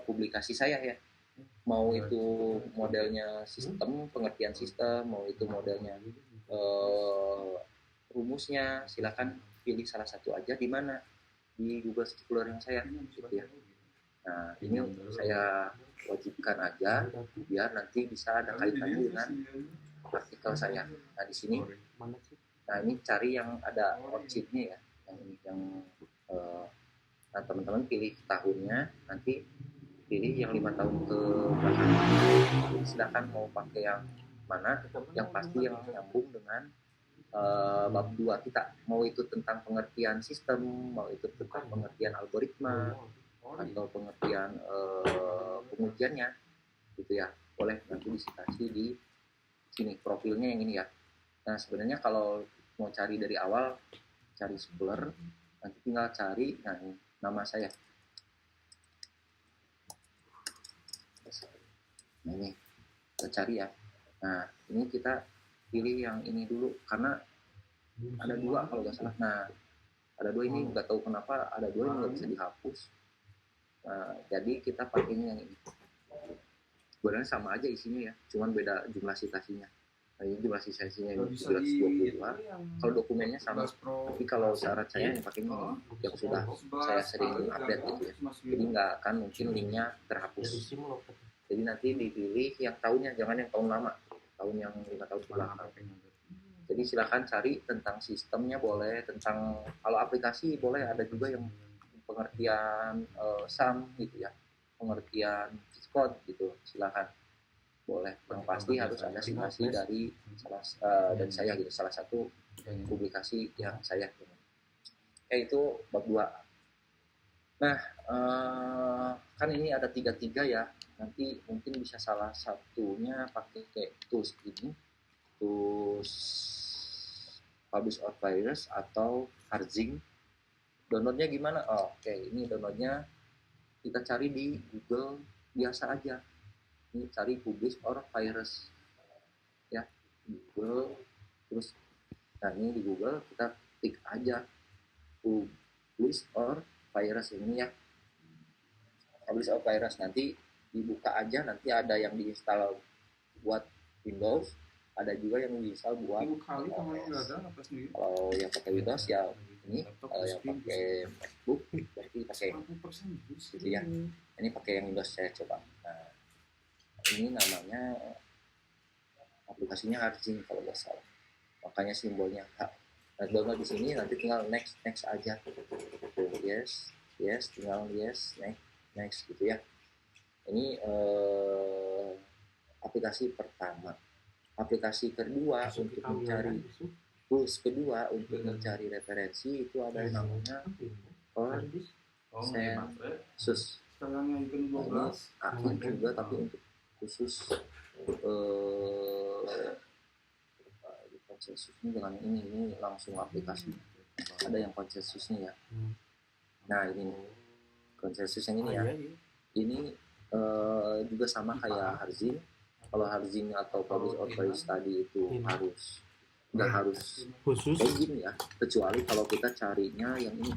publikasi saya ya. Mau itu modelnya sistem, pengertian sistem, mau itu modelnya rumusnya, silakan pilih salah satu aja di mana di Google Scholar yang saya gitu ya. Nah, ini saya wajibkan aja biar nanti bisa ada kaitannya dengan artikel saya. Nah, di sini, nah ini cari yang ada worksheet-nya ya, yang ini yang nah teman-teman pilih tahunnya, nanti pilih yang 5 tahun ke belakang. Jadi silakan mau pakai yang mana, yang pasti yang nyambung dengan bab 2 kita, mau itu tentang pengertian sistem, mau itu tentang pengertian algoritma atau pengertian pengujiannya gitu ya, boleh nanti disitasi di sini profilnya yang ini ya. Nah sebenarnya kalau mau cari dari awal, cari Scholar, nanti tinggal cari nah ini, nama saya. Nah ini kita cari ya. Nah ini kita pilih yang ini dulu karena ada 2 kalau nggak salah. Nah ada 2 ini nggak tahu kenapa ada 2 yang nggak bisa dihapus. Nah, jadi kita pakainya yang ini. Sebenarnya sama aja isinya ya, cuman beda jumlah citasinya. Nah, ini jumlah citasinya ini 722. Kalau dokumennya sama, tapi kalau syarat saya yang pakainya ini yang sudah saya sering update gitu ya. Jadi nggak akan mungkin linknya terhapus. Jadi nanti dipilih yang tahunnya, jangan yang tahun lama, tahun yang 5 tahun ke belakang. Jadi silakan cari tentang sistemnya boleh, tentang kalau aplikasi boleh, ada juga yang pengertian SAM gitu ya, pengertian code gitu, silakan boleh. Yang pasti harus ada citasi dari saya gitu, salah satu publikasi yang saya itu bab 2. Nah kan ini ada 3 ya, nanti mungkin bisa salah satunya pakai kayak tools ini, tools Publish or Virus atau Harzing. Downloadnya gimana? Oke, ini downloadnya kita cari di Google biasa aja. Ini cari Publish or Virus ya, Google. Terus nah ini di Google kita klik aja Publish or Virus ini ya. Publish or Virus nanti dibuka aja, nanti ada yang diinstal buat Windows, ada juga yang diinstal buat kalau yang pakai Windows ya ini, kalau yang pakai MacBook berarti pakai gitu ya. Ini pakai yang Windows saya coba. Nah ini namanya aplikasinya Harzing kalau nggak salah, makanya simbolnya H. Nah download di sini, nanti tinggal next aja. Yes, tinggal yes, next gitu ya. Ini aplikasi pertama. Aplikasi kedua untuk mencari tools kedua untuk mencari referensi itu ada yang namanya Consensus. Ini aktif juga tapi untuk khusus konsensusnya dengan ini langsung aplikasi. Ada yang konsensusnya ya. Nah ini konsensus yang ini ya. Ini juga sama kayak Harzing. Kalau Harzing atau Publish or Virus tadi itu nggak harus khusus login ya, kecuali kalau kita carinya yang ini.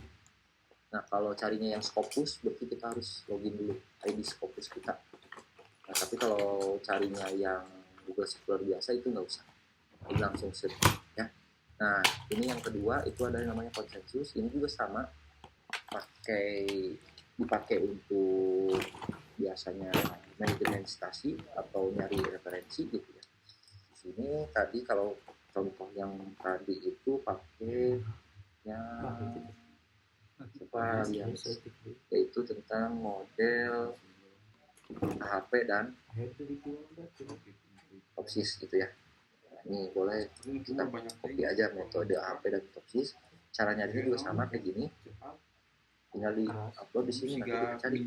Nah kalau carinya yang Scopus berarti kita harus login dulu ID Scopus kita. Nah tapi kalau carinya yang Google Scholar biasa itu nggak usah, ini langsung search ya. Nah ini yang kedua itu ada yang namanya konsensus. Ini juga sama, dipakai untuk biasanya manajemen stasi atau nyari referensi gitu ya. Di sini tadi kalau contoh yang tadi itu pakai yang varians, yaitu tentang model AHP dan topsis gitu ya. Nah, ini boleh kita copy aja metode AHP dan topsis. Cara nyarinya juga sama kayak gini. Tinggal di upload di sini, nanti kita cari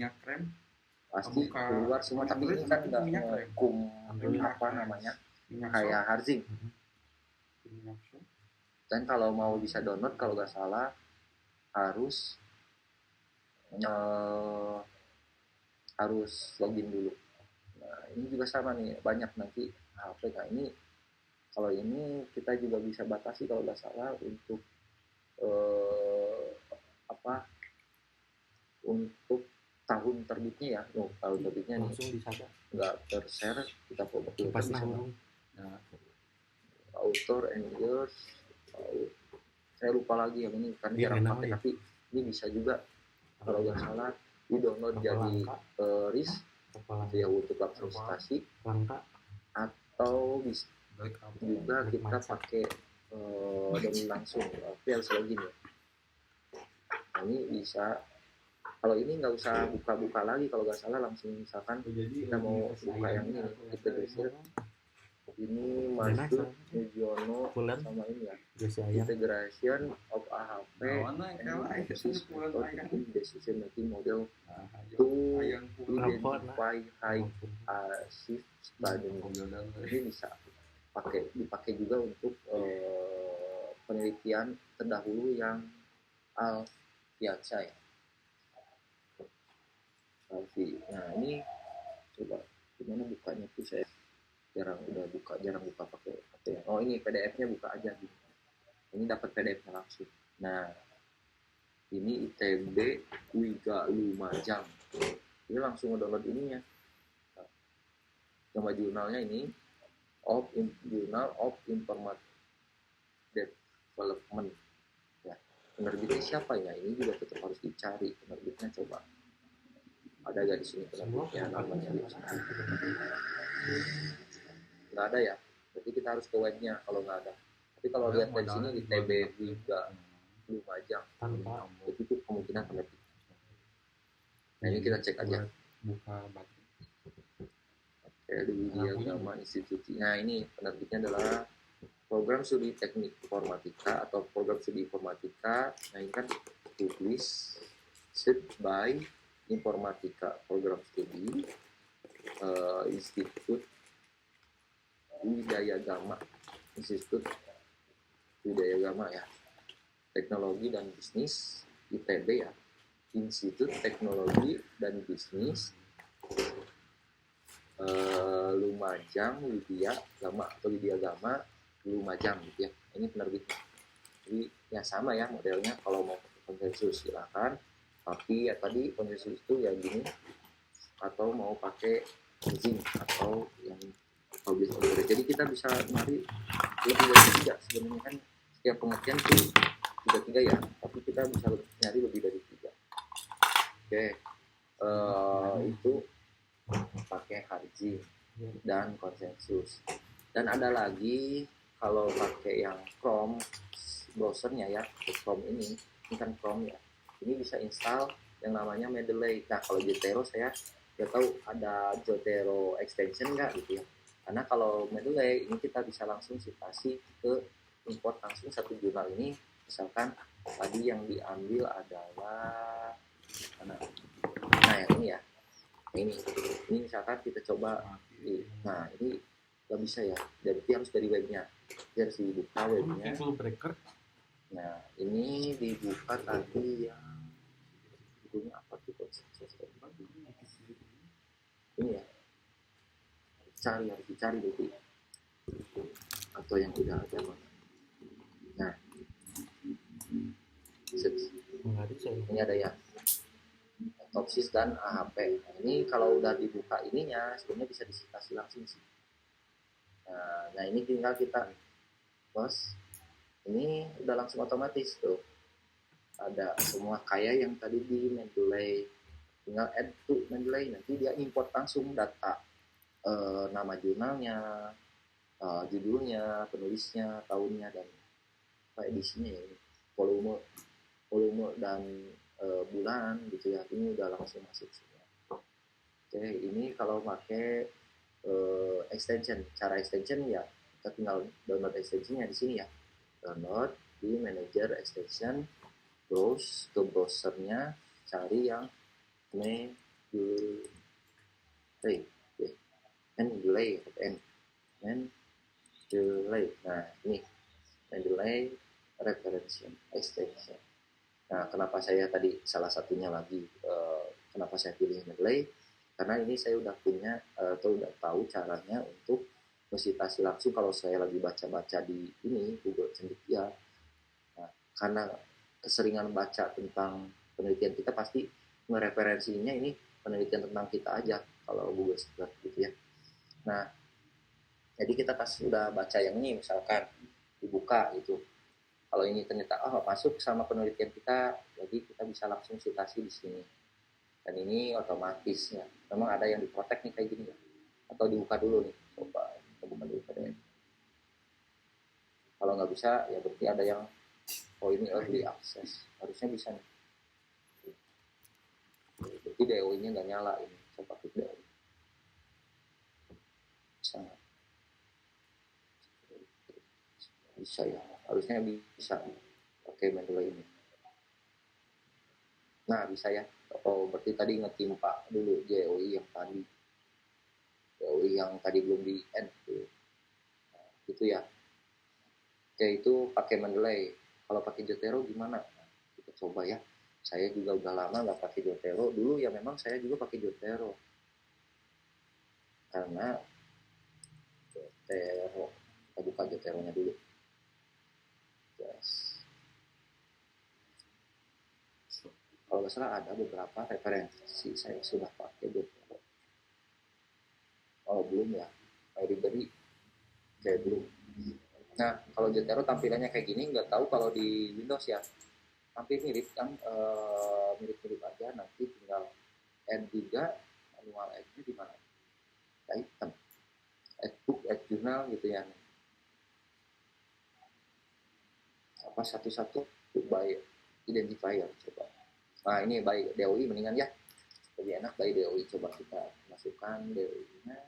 pasti keluar semua, tapi ini kan nggak ngekum apa namanya kayak Harzing. Dan kalau mau bisa download kalau nggak salah harus eh, harus login dulu. Nah ini juga sama nih, banyak nanti HP. Nah ini kalau ini kita juga bisa batasi kalau nggak salah untuk eh, apa untuk tahun terbitnya ya. Tahun terbitnya nih Langsung disadar. nggak tershare, kita Pas bisa nanggung. author and years. Saya lupa lagi yang ini kan Iya, jarang enak pakai, ya. tapi ini bisa juga kalau nggak salah di download Berapa jadi langkah? RIS Berapa ya untuk representasi, langkah? atau bisa juga Baik, kita macet. pakai download langsung VLC login ya. Nah, ini bisa, kalau ini nggak usah buka-buka lagi kalau nggak salah, langsung misalkan kita mau buka yang ini kita geser ini masuk Mujiono Bulan sama ini ya, biasa ayam. integration of AHP and Office method in decision making model to identify high shift study. Ini bisa dipakai juga untuk penelitian terdahulu yang Alfiaca ya. Nah ini coba gimana bukanya tuh, saya jarang buka pakai ya. Oh ini PDF-nya buka aja gitu. Ini dapat PDF-nya langsung. Nah ini ITB Wiga Lumajang. Ini langsung download ininya. Nama jurnalnya ini Journal of Information Development. Ya, penerbitnya siapa ya? Ini juga tetap harus dicari penerbitnya. Coba ada gak di sini penerbitnya namanya? Nggak ada ya. Berarti kita harus ke webnya kalau nggak ada. Tapi kalau lihat dari sini di ITB Wiga Lumajang, itu kemungkinan penerbit. Nah ini kita cek aja. Buka batu. Di Widya Agama Institusi. Nah ini penerbitnya adalah Program Studi Teknik Informatika atau Program Studi Informatika. Nah ini kan published by Informatika Program Studi Institut Widya Agama, Institut Widya Agama ya, Teknologi dan Bisnis ITB ya, Institut Teknologi dan Bisnis Lumajang Widya Agama atau Widya Agama Lumajang gitu ya. Ini penerbitnya. Jadi ya sama ya modelnya, kalau mau pakai konsensus silakan. Tapi ya tadi konsensus itu ya gini, atau mau pakai izin atau yang public order. Jadi kita bisa nyari lebih dari 3 sebenarnya kan, setiap pengertian tuh 3 ya, tapi kita bisa nyari lebih dari 3. Oke, itu pakai Harji dan konsensus. Dan ada lagi kalau pakai yang Chrome browsernya ya, Chrome ini kan Chrome ya, ini bisa install yang namanya Mendeley. Nah kalau Zotero saya nggak tahu ada Zotero extension nggak gitu ya, karena kalau Mendeley ini kita bisa langsung citasi ke import langsung satu jurnal ini. Misalkan tadi yang diambil adalah nah yang ini ya, ini misalkan kita coba nah ini nggak bisa ya, jadi harus dari webnya, jadi harus dibuka webnya. Nah ini dibuka tadi yang judulnya apa tuh, ini ya, harus dicari berarti, atau yang udah ada mana. Nah ini ada ya, Topsis dan AHP. Nah, ini kalau udah dibuka ininya sebenarnya bisa disitasi langsung sih. Nah ini tinggal kita bos, ini udah langsung otomatis tuh, ada semua kayak yang tadi di Mendeley, tinggal add to Mendeley, nanti dia import langsung data nama jurnalnya, judulnya, penulisnya, tahunnya, dan edisinya ya, volume dan bulan gitu ya, ini udah langsung masuk semua. Oke, ini kalau pakai extension, cara extension ya kita tinggal download extensionnya di sini ya, download di manager extension, browse ke browsernya, cari yang Mendeley, Mendeley. Nah ini Mendeley reference extension. Nah, kenapa saya tadi salah satunya lagi kenapa saya pilih Mendeley? Karena ini saya udah punya atau udah tahu caranya untuk mensitasi langsung kalau saya lagi baca-baca di ini Google Cendekia. Nah, karena keseringan baca tentang penelitian kita pasti ngereferensinya ini penelitian tentang kita aja kalau Google Scholar gitu ya. Nah, jadi kita pas udah baca yang ini misalkan dibuka gitu, kalau ini ternyata masuk sama penelitian kita, jadi kita bisa langsung citasi di sini. Dan ini otomatis ya. Memang ada yang diprotek nih kayak gini ya. Atau dibuka dulu nih. Coba kita buka dulu PDF. Kalau nggak bisa ya berarti ada yang ini early access. Harusnya bisa nih. Berarti DOI-nya nggak nyala ini. Coba klik DOI. Bisa nggak? Bisa ya. Harusnya bisa pakai Mendeley ini. Nah, bisa ya. Oh, berarti tadi ngetimpa dulu JOI yang tadi. JOI yang tadi belum di end. Nah, gitu ya. Oke, itu pakai Mendeley. Kalau pakai Jotero gimana? Nah, kita coba ya. Saya juga udah lama nggak pakai Jotero. Dulu ya memang saya juga pakai Jotero. Karena Jotero. Kita buka Joteronya dulu. Yes. Kalau nggak salah ada beberapa referensi saya sudah pakai Jotero. Oh belum ya, library kayak belum. Nah kalau Jotero tampilannya kayak gini, nggak tahu kalau di Windows ya. Hampir mirip kan, mirip-mirip aja. Nanti tinggal add juga manual add-nya di mana? Item, add book, add journal gitu ya. Apa satu-satu by identifier coba. Nah ini by DOI mendingan ya. Lebih enak by DOI, coba kita masukkan DOI-nya.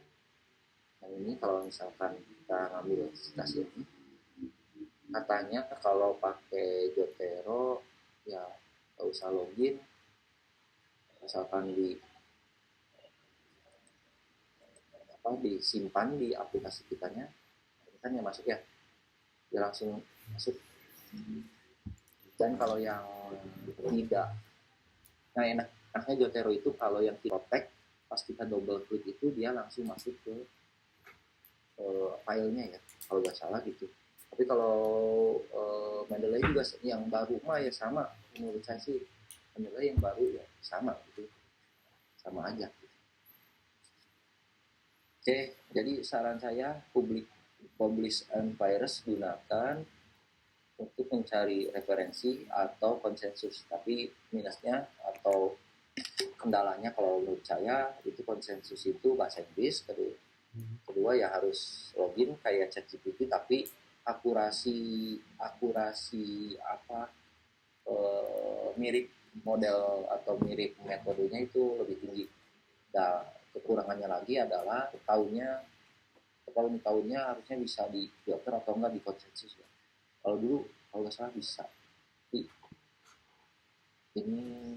Yang ini kalau misalkan kita ngambil citasi ini, katanya kalau pakai Jotero ya nggak usah login, misalkan disimpan di aplikasi kitanya, ini kan yang masuk ya, dia langsung masuk. Dan kalau yang tidak, nah enaknya Jotero itu kalau yang protect pas kita double klik itu dia langsung masuk ke filenya ya, kalau nggak salah gitu. Tapi kalau Mendeley juga yang baru mah ya sama, menurut saya sih Mendeley yang baru ya sama gitu, sama aja. Oke, jadi saran saya publish and virus gunakan untuk mencari referensi atau konsensus. Tapi minusnya atau kendalanya kalau menurut saya itu konsensus itu bahasa Inggris. Kedua ya harus login kayak ChatGPT, tapi akurasi apa mirip model atau mirip metodenya itu lebih tinggi. Nah, kekurangannya lagi adalah tahunnya harusnya bisa di filter atau enggak di konsensus ya. Kalau dulu kalau nggak salah bisa, tapi ini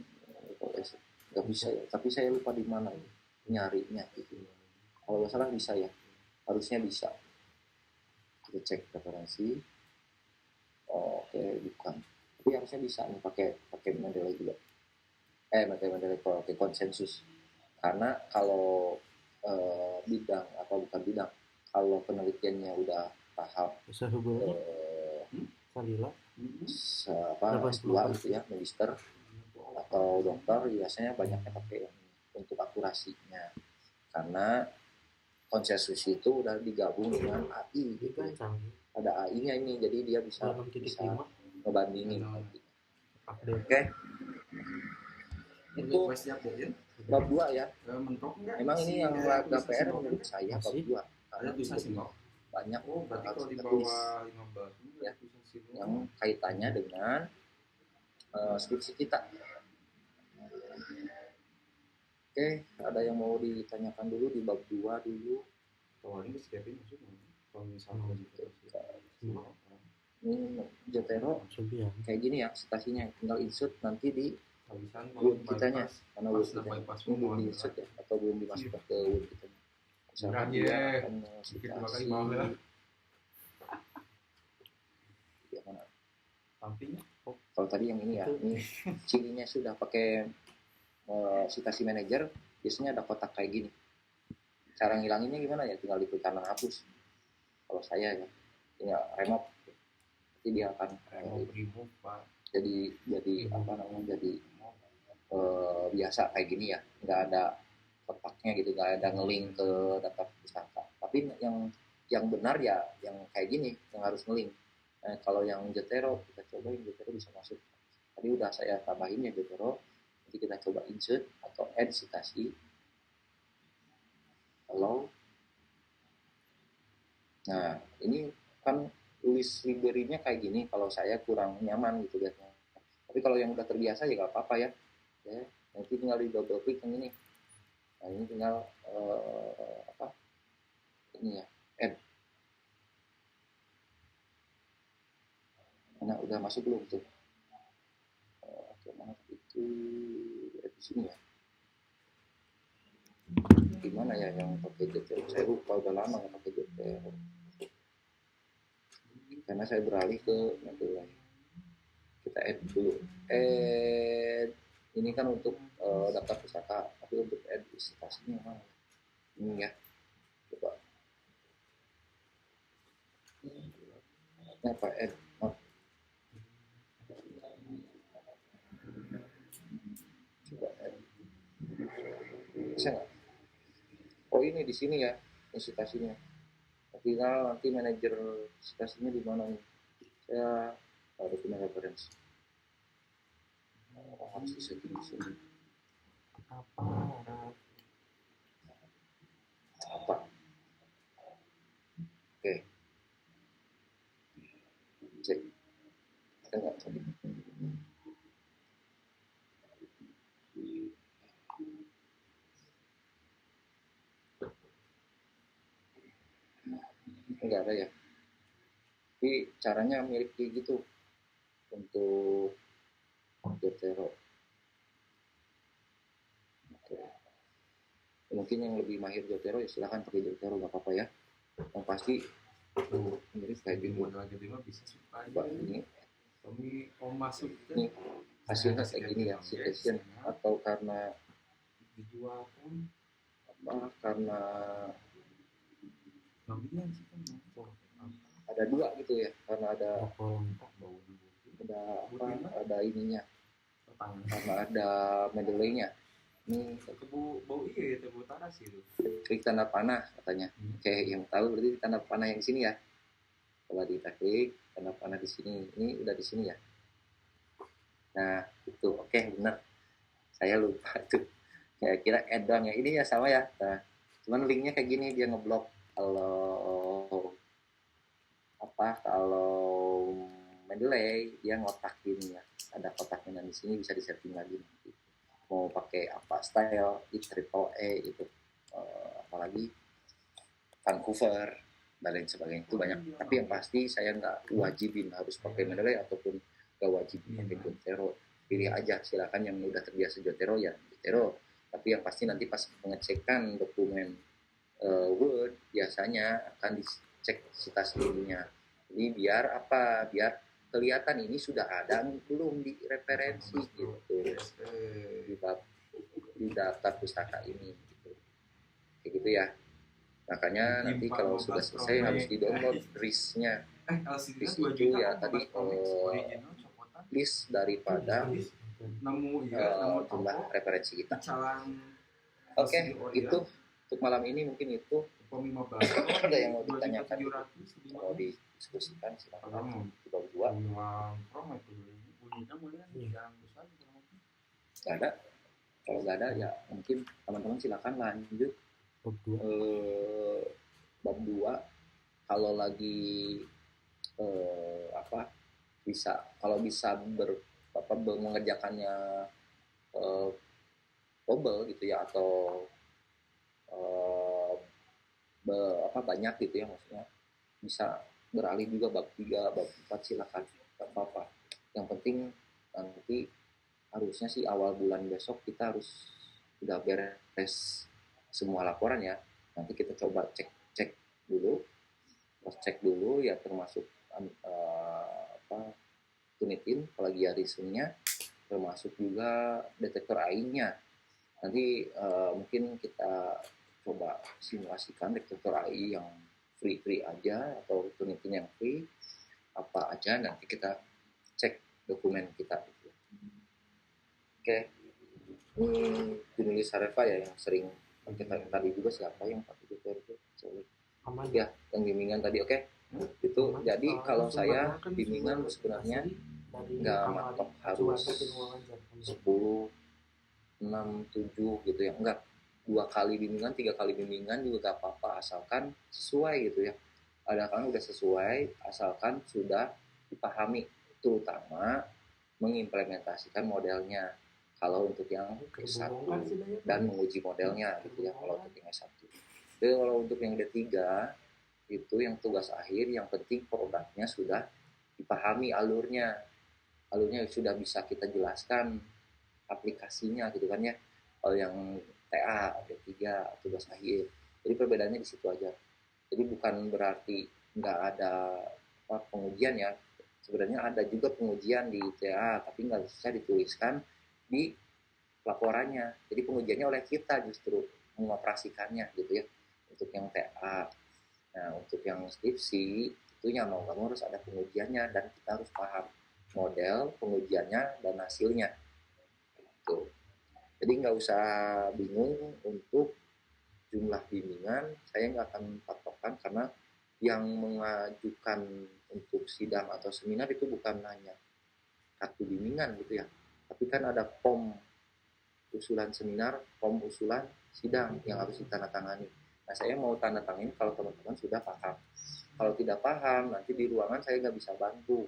nggak bisa ya. Tapi saya lupa di mana ya nyarinya gitu. Kalau nggak salah bisa ya, harusnya bisa. Kita cek referensi. Oke, bukan. Tapi harusnya bisa nih pakai Mendeley juga. Pakai Mendeley pakai konsensus. Karena kalau bidang apa bukan bidang, kalau penelitiannya udah tahap Salila S2 gitu ya, magister atau dokter, biasanya banyaknya pakai untuk akurasinya. Karena konsensus itu udah digabung dengan AI gitu. Ada AI-nya ini, jadi dia bisa ngebandingin. Oke. Itu bab 2 ya. Memang ini yang agak PR menurut saya bab 2. Karena banyak harus kita tulis ya, yang kaitannya dengan skripsi kita. Oke, ada yang mau ditanyakan dulu di bab 2 dulu? Ini Jotero kayak gini ya, citasinya tinggal insert nanti di Word kitanya, karena Word kitanya ini belum di insert ya, atau belum dimasukkan ke Word kitanya. Misalkan dia akan citasi ya mana? Kalau tadi yang ini ya, ini cirinya sudah pakai citasi manager, biasanya ada kotak kayak gini. Cara ngilanginnya gimana ya? Tinggal diklik kanan hapus. Kalau saya ya, tinggal remove, nanti dia akan remove Pak. jadi apa namanya, jadi biasa kayak gini ya, nggak ada kotaknya gitu, nggak ada ngelink ke daftar pustaka. Tapi yang benar ya yang kayak gini yang harus ngelink. Kalau yang Jotero, kita coba yang Jotero bisa masuk. Tadi udah saya tambahin ya Jotero. Nanti kita coba insert atau add citasi. Kalau nah ini kan tulis library-nya kayak gini, kalau saya kurang nyaman gitu lihatnya. Tapi kalau yang udah terbiasa ya nggak apa-apa ya. Nanti tinggal di double klik yang ini. Nah ini tinggal apa ini ya, add. Nah udah masuk belum tuh? Oke, mana itu di sini ya? Gimana ya yang pakai Jotero? Saya lupa, udah lama nggak pakai Jotero. Karena saya beralih ke Mendeley. Kita add dulu. Add ini kan untuk daftar pustaka, tapi untuk add citasinya mana? Ini ya, coba. Ini apa add? Coba add. Bisa nggak? Oh ini di sini ya, ini citasinya. Tinggal nanti manajer citasinya di mana nih? Saya dokumen reference. Harus disetting di sini. Apa? Oke. Cek. Enggak tadi. Enggak ada ya. Tapi caranya mirip kayak gitu untuk Jotero. Oke. Mungkin yang lebih mahir Jotero ya silahkan pakai Jotero, nggak apa-apa ya. Yang pasti mirip kayak gitu. Bisa supaya ini kami masuk ini hasilnya kayak gini ya, citation atau karena dijual pun apa, karena ada dua gitu ya, karena ada apa, ada ininya, karena ada Mendeley-nya. Ini bau iya ya, bau taras itu. klik tanda panah katanya. Oke, yang tahu berarti tanda panah yang sini ya. Coba kita klik tanda panah di sini. Ini udah di sini ya. Nah, itu oke, benar. Saya lupa tuh. Kira-kira add-on ya. Ini ya sama ya. Nah, cuman linknya kayak gini, dia ngeblok. Kalau Mendeley dia ngotakin ya. Ada kotaknya di sini, bisa disetting lagi nanti. Mau pakai apa style, triple E itu, apalagi Vancouver dan lain sebagainya, itu banyak. Tapi yang pasti saya nggak wajibin harus pakai Mendeley ataupun nggak wajib pakai Jotero. Pilih aja, silakan yang udah terbiasa Jotero ya Jotero. Tapi yang pasti nanti pas pengecekan dokumen Word biasanya akan dicek citasi ininya. Ini biar apa? Biar kelihatan ini sudah ada belum di referensi gitu, di data pustaka ini gitu. Kayak gitu ya. Makanya nanti kalau sudah selesai harus di download list-nya. List itu ya tadi list daripada jumlah referensi kita. Oke, itu untuk malam ini mungkin itu. Ada yang mau ditanyakan, mau didiskusikan silakan. Berdua. Gak ada. Kalau nggak ada ya mungkin teman-teman silakan lanjut bab 2. Kalau lagi kalau bisa mengerjakannya double gitu ya, atau banyak gitu ya, maksudnya bisa beralih juga bab 3, bab 4 silakan, nggak apa-apa. Yang penting nanti harusnya sih awal bulan besok kita harus sudah beres semua laporan ya. Nanti kita coba cek dulu, cross cek dulu ya, termasuk Turnitin, plagiarismenya, termasuk juga detektor AI-nya. Nanti mungkin kita coba simulasikan detektor AI yang free aja atau Turnitin yang free apa aja, nanti kita cek dokumen kita. Oke, ini penulis Sarefa ya yang sering kita tadi juga siapa yang pakai itu Aman ya yang bimbingan tadi. Oke, itu jadi kalau saya bimbingan sebenarnya nggak matok harus 10, 6, 7 gitu ya, enggak, 2 kali bimbingan, 3 kali bimbingan juga gak apa-apa asalkan sesuai gitu ya. Ada kan udah sesuai asalkan sudah dipahami, terutama mengimplementasikan modelnya kalau untuk yang S1 dan menguji modelnya gitu ya kalau untuk yang S1. Jadi kalau untuk yang D3 itu yang tugas akhir, yang penting produknya sudah dipahami alurnya sudah bisa kita jelaskan aplikasinya gitu kan ya. Kalau yang TA D3 tugas akhir, jadi perbedaannya di situ aja. Jadi bukan berarti nggak ada pengujian ya, sebenarnya ada juga pengujian di TA tapi nggak bisa dituliskan di laporannya. Jadi pengujiannya oleh kita justru mengoperasikannya gitu ya untuk yang TA. Nah untuk yang skripsi itunya mau nggak mau harus ada pengujiannya dan kita harus paham model pengujiannya dan hasilnya gitu. Jadi nggak usah bingung untuk jumlah bimbingan, saya nggak akan patokan karena yang mengajukan untuk sidang atau seminar itu bukan hanya kartu bimbingan gitu ya, tapi kan ada POM usulan seminar, POM usulan sidang yang harus ditandatangani. Nah saya mau tanda tangan kalau teman-teman sudah paham. Kalau tidak paham nanti di ruangan saya nggak bisa bantu.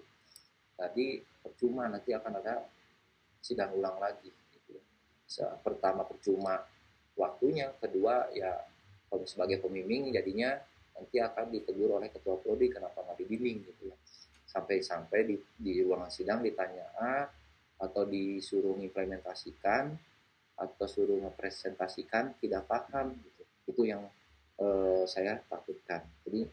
Jadi percuma nanti akan ada sidang ulang lagi. Gitu. Pertama percuma waktunya, kedua ya kalau sebagai pembimbing jadinya nanti akan ditegur oleh ketua prodi kenapa nggak dibimbing gitu ya. Sampai di ruangan sidang ditanya atau disuruh mengimplementasikan atau suruh mempresentasikan tidak paham gitu. Itu yang saya takutkan. Jadi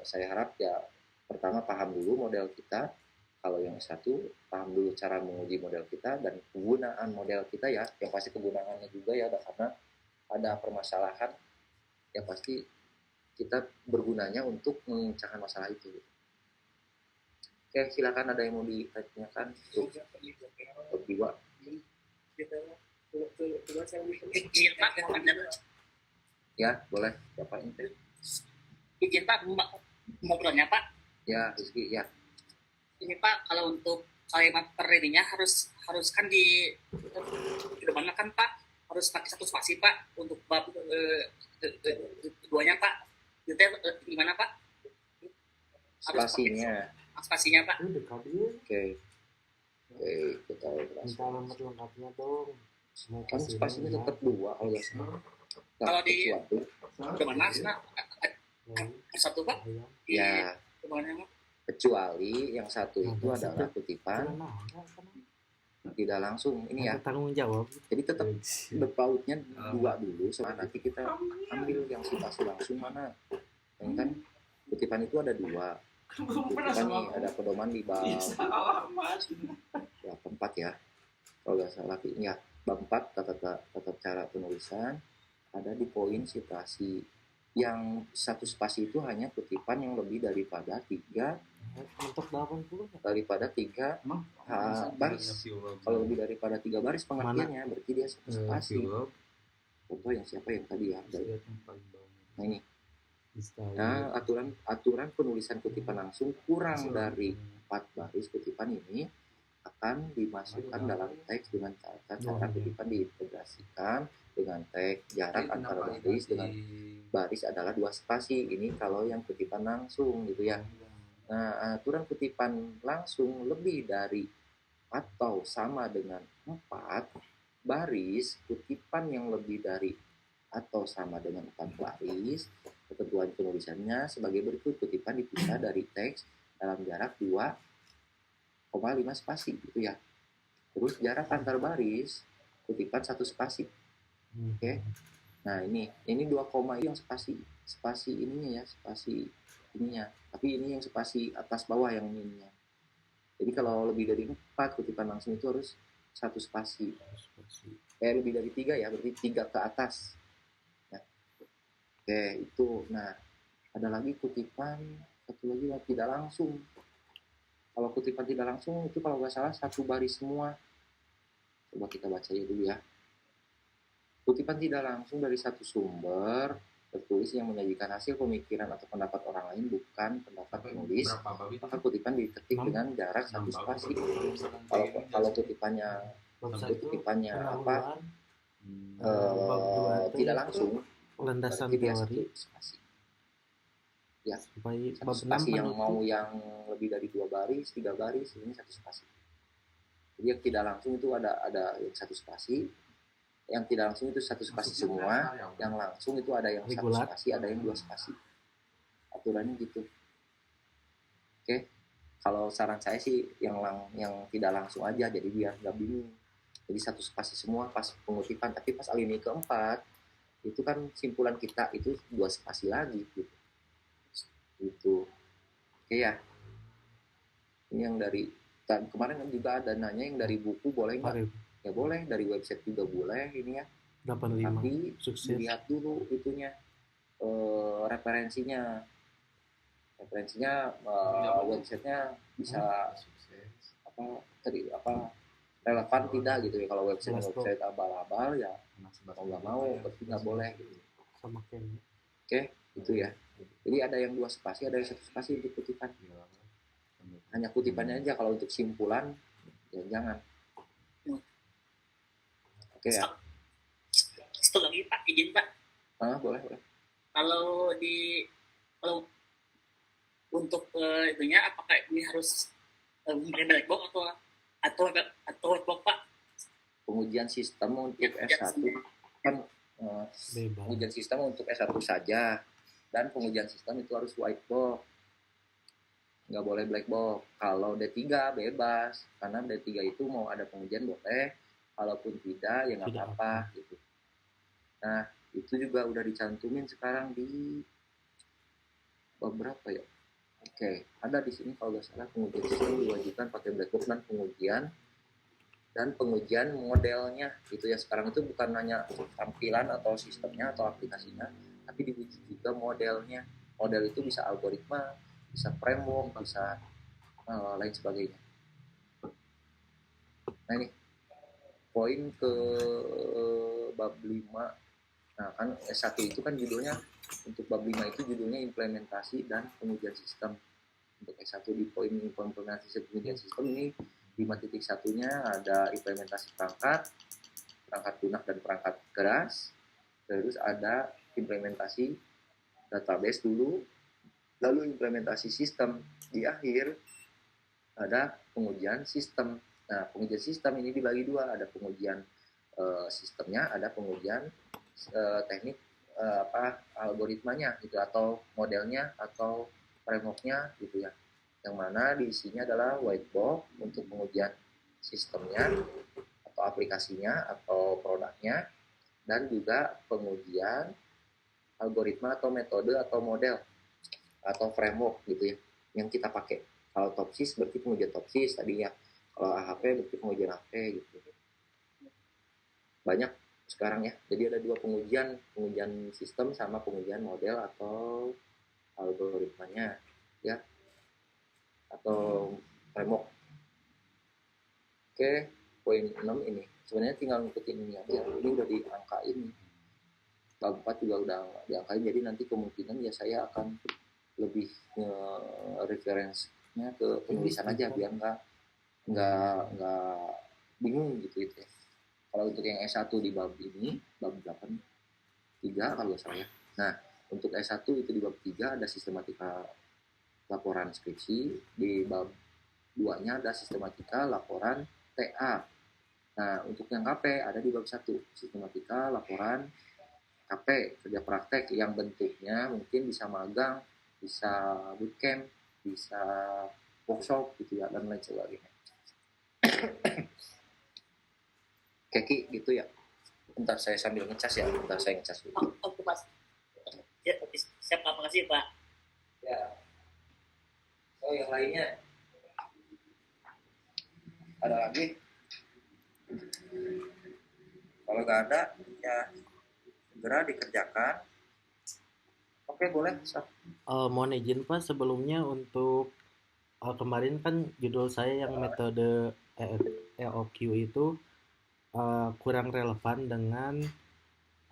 saya harap ya pertama paham dulu model kita. Kalau yang satu paham dulu cara menguji model kita dan penggunaan model kita ya, yang pasti kegunaannya juga ya, karena ada permasalahan ya pasti kita bergunanya untuk memecahkan masalah itu. Oke, silakan ada yang mau ditanyakan untuk kedua. Ya, boleh. Bapak ini. Izin Pak, ngobrolnya Pak. Ya, Rizky, ya. Ini Pak, kalau untuk kalimat per ininya harus kan di depannya kan Pak harus pakai satu spasi Pak untuk bab keduanya Pak. Itu gimana Pak? Spasinya Pak. Oke, kita minta alamat lengkapnya dong. kan spasinya tetap 2 kalau nggak salah. Kalau di depan Pak satu Pak. Ya. Kecuali yang satu itu adalah kutipan tidak langsung ini ya. Tanggung jawab. Jadi tetap berpautnya 2 dulu, soalnya nanti kita ambil yang spasi langsung mana. Yang kan kutipan itu ada 2. Kutipan nih ada pedoman di bab 4 ya. Kalau nggak salah ya bab 4 tata cara penulisan ada di poin citasi. Yang satu spasi itu hanya kutipan yang lebih daripada 3 untuk 80 daripada 3 baris. Kalau lebih daripada 3 baris pengertiannya berarti dia satu spasi. Contoh yang siapa yang tadi ya? Nah ini. Nah, aturan penulisan kutipan langsung kurang dari 4 baris kutipan ini akan dimasukkan dalam teks dengan cara kutipan diintegrasikan dengan teks. Jarak antara baris dengan baris adalah 2 spasi. Ini kalau yang kutipan langsung gitu ya. Nah, aturan kutipan langsung lebih dari atau sama dengan 4 baris, kutipan yang lebih dari atau sama dengan 4 baris, ketentuan penulisannya sebagai berikut: kutipan dipisah dari teks dalam jarak 2,5 spasi gitu ya. Terus jarak antar baris kutipan 1 spasi. Oke. Nah, ini 2 koma yang spasi ininya ya, spasi ininya. Tapi ini yang spasi atas bawah yang ininya. Jadi kalau lebih dari 4 kutipan langsung itu harus satu spasi. Lebih dari 3 ya, berarti 3 ke atas. Ya. Oke, itu. Nah, ada lagi kutipan, satu lagi yang tidak langsung. Kalau kutipan tidak langsung itu kalau nggak salah satu baris semua. Coba kita baca dulu ya. Kutipan tidak langsung dari satu sumber tertulis yang menyajikan hasil pemikiran atau pendapat orang lain bukan pendapat penulis, Berapa bab itu? maka kutipan diketik 6. dengan jarak 1 6 bab. spasi. Misalkan Kalau kayak gini, kalau jadi- kutipannya Bab Sampai 1 kutipannya pendahuluan, Hmm. bab 2 tidak itu langsung, landasan berarti dia teori, satu spasi. Ya, sampai satu bab 6 spasi yang mau penutup. yang lebih dari 2 baris, 3 baris, ini satu spasi. Jadi yang tidak langsung itu ada yang satu spasi, yang tidak langsung itu satu spasi Maksudnya semua, apa ya? yang langsung itu ada yang satu Regular. spasi, ada yang 2 spasi. Aturannya gitu. Oke, kalau saran saya sih yang tidak langsung aja, jadi biar nggak bingung. Jadi satu spasi semua pas pengutipan, tapi pas alinea keempat itu kan simpulan kita itu 2 spasi lagi gitu. Gitu. Oke ya. Ini yang dari kemarin juga ada nanya yang dari buku boleh nggak? Arif Ya boleh, dari website juga boleh ini ya. 85 Tapi sukses. dilihat dulu itunya referensinya websitenya bisa Sukses. relevan tidak gitu ya. Kalau Jelas, Bro. website abal-abal ya Anak sebelas mau nggak juta mau ya, berarti nggak boleh gitu. sama Ken. Oke, itu ya. Jadi ada yang 2 spasi, ada yang 1 spasi untuk kutipan. Gila. Hanya kutipannya aja, kalau untuk simpulan ya jangan. Oke ya. Satu lagi Pak, izin Pak. Boleh. Kalau untuk itunya apakah ini harus pakai blackbox atau whitebox Pak? Pengujian sistem untuk Ya, S1 kan Bebas. pengujian sistem untuk S1 saja, dan pengujian sistem itu harus whitebox, nggak boleh black box. Kalau D3 bebas, karena D3 itu mau ada pengujian boleh, kalaupun tidak ya nggak Tidak apa-apa gitu. Nah, itu juga udah dicantumin sekarang di bab berapa ya? Oke, ada di sini kalau nggak salah pengujian sistem diwajibkan pakai black box dan pengujian modelnya gitu ya. Sekarang itu bukan hanya tampilan atau sistemnya atau aplikasinya, tapi diuji juga modelnya. Model itu bisa algoritma, bisa framework, bisa lain sebagainya. Nah ini poin ke bab 5. Nah kan S1 itu kan judulnya, untuk bab 5 itu judulnya implementasi dan pengujian sistem. Untuk S1 di poin implementasi pengujian sistem ini 5.1-nya ada implementasi perangkat lunak dan perangkat keras. Terus ada implementasi database dulu, lalu implementasi sistem. Di akhir ada pengujian sistem. Nah, pengujian sistem ini dibagi 2, ada pengujian sistemnya, ada pengujian teknik algoritmanya gitu, atau modelnya atau frameworknya gitu ya. Yang mana diisinya adalah whitebox untuk pengujian sistemnya atau aplikasinya atau produknya, dan juga pengujian algoritma atau metode atau model atau framework gitu ya yang kita pakai. Kalau TOPSIS berarti pengujian TOPSIS tadi ya, kalau AHP berarti pengujian AHP gitu. Banyak sekarang ya, jadi ada 2 pengujian sistem sama pengujian model atau algoritmanya ya, atau framework. Oke, poin 6 ini sebenarnya tinggal ngikutin ini aja, ini udah diangkain. Bab 4 juga udah diangkain, jadi nanti kemungkinan ya saya akan lebih referensinya ke penulisan aja biar nggak bingung gitu ya. Kalau untuk yang S1 di bab ini, bab 8.3 kalau saya. Nah, untuk S1 itu di bab 3 ada sistematika laporan skripsi, di bab 2-nya ada sistematika laporan TA. Nah, untuk yang KP ada di bab 1, sistematika laporan KP, kerja praktek yang bentuknya mungkin bisa magang, bisa bootcamp, bisa workshop gitu ya, dan lain sebagainya. Keki gitu ya. Bentar saya sambil ngecas ya, bentar saya ngecas dulu. Oke Pak. Ya, siap, terima kasih Pak. Ya. Oh yang lainnya Ada lagi? Kalau nggak ada, ya segera dikerjakan. Oke, boleh. Mohon izin Pak sebelumnya untuk kemarin kan judul saya yang metode EOQ itu kurang relevan dengan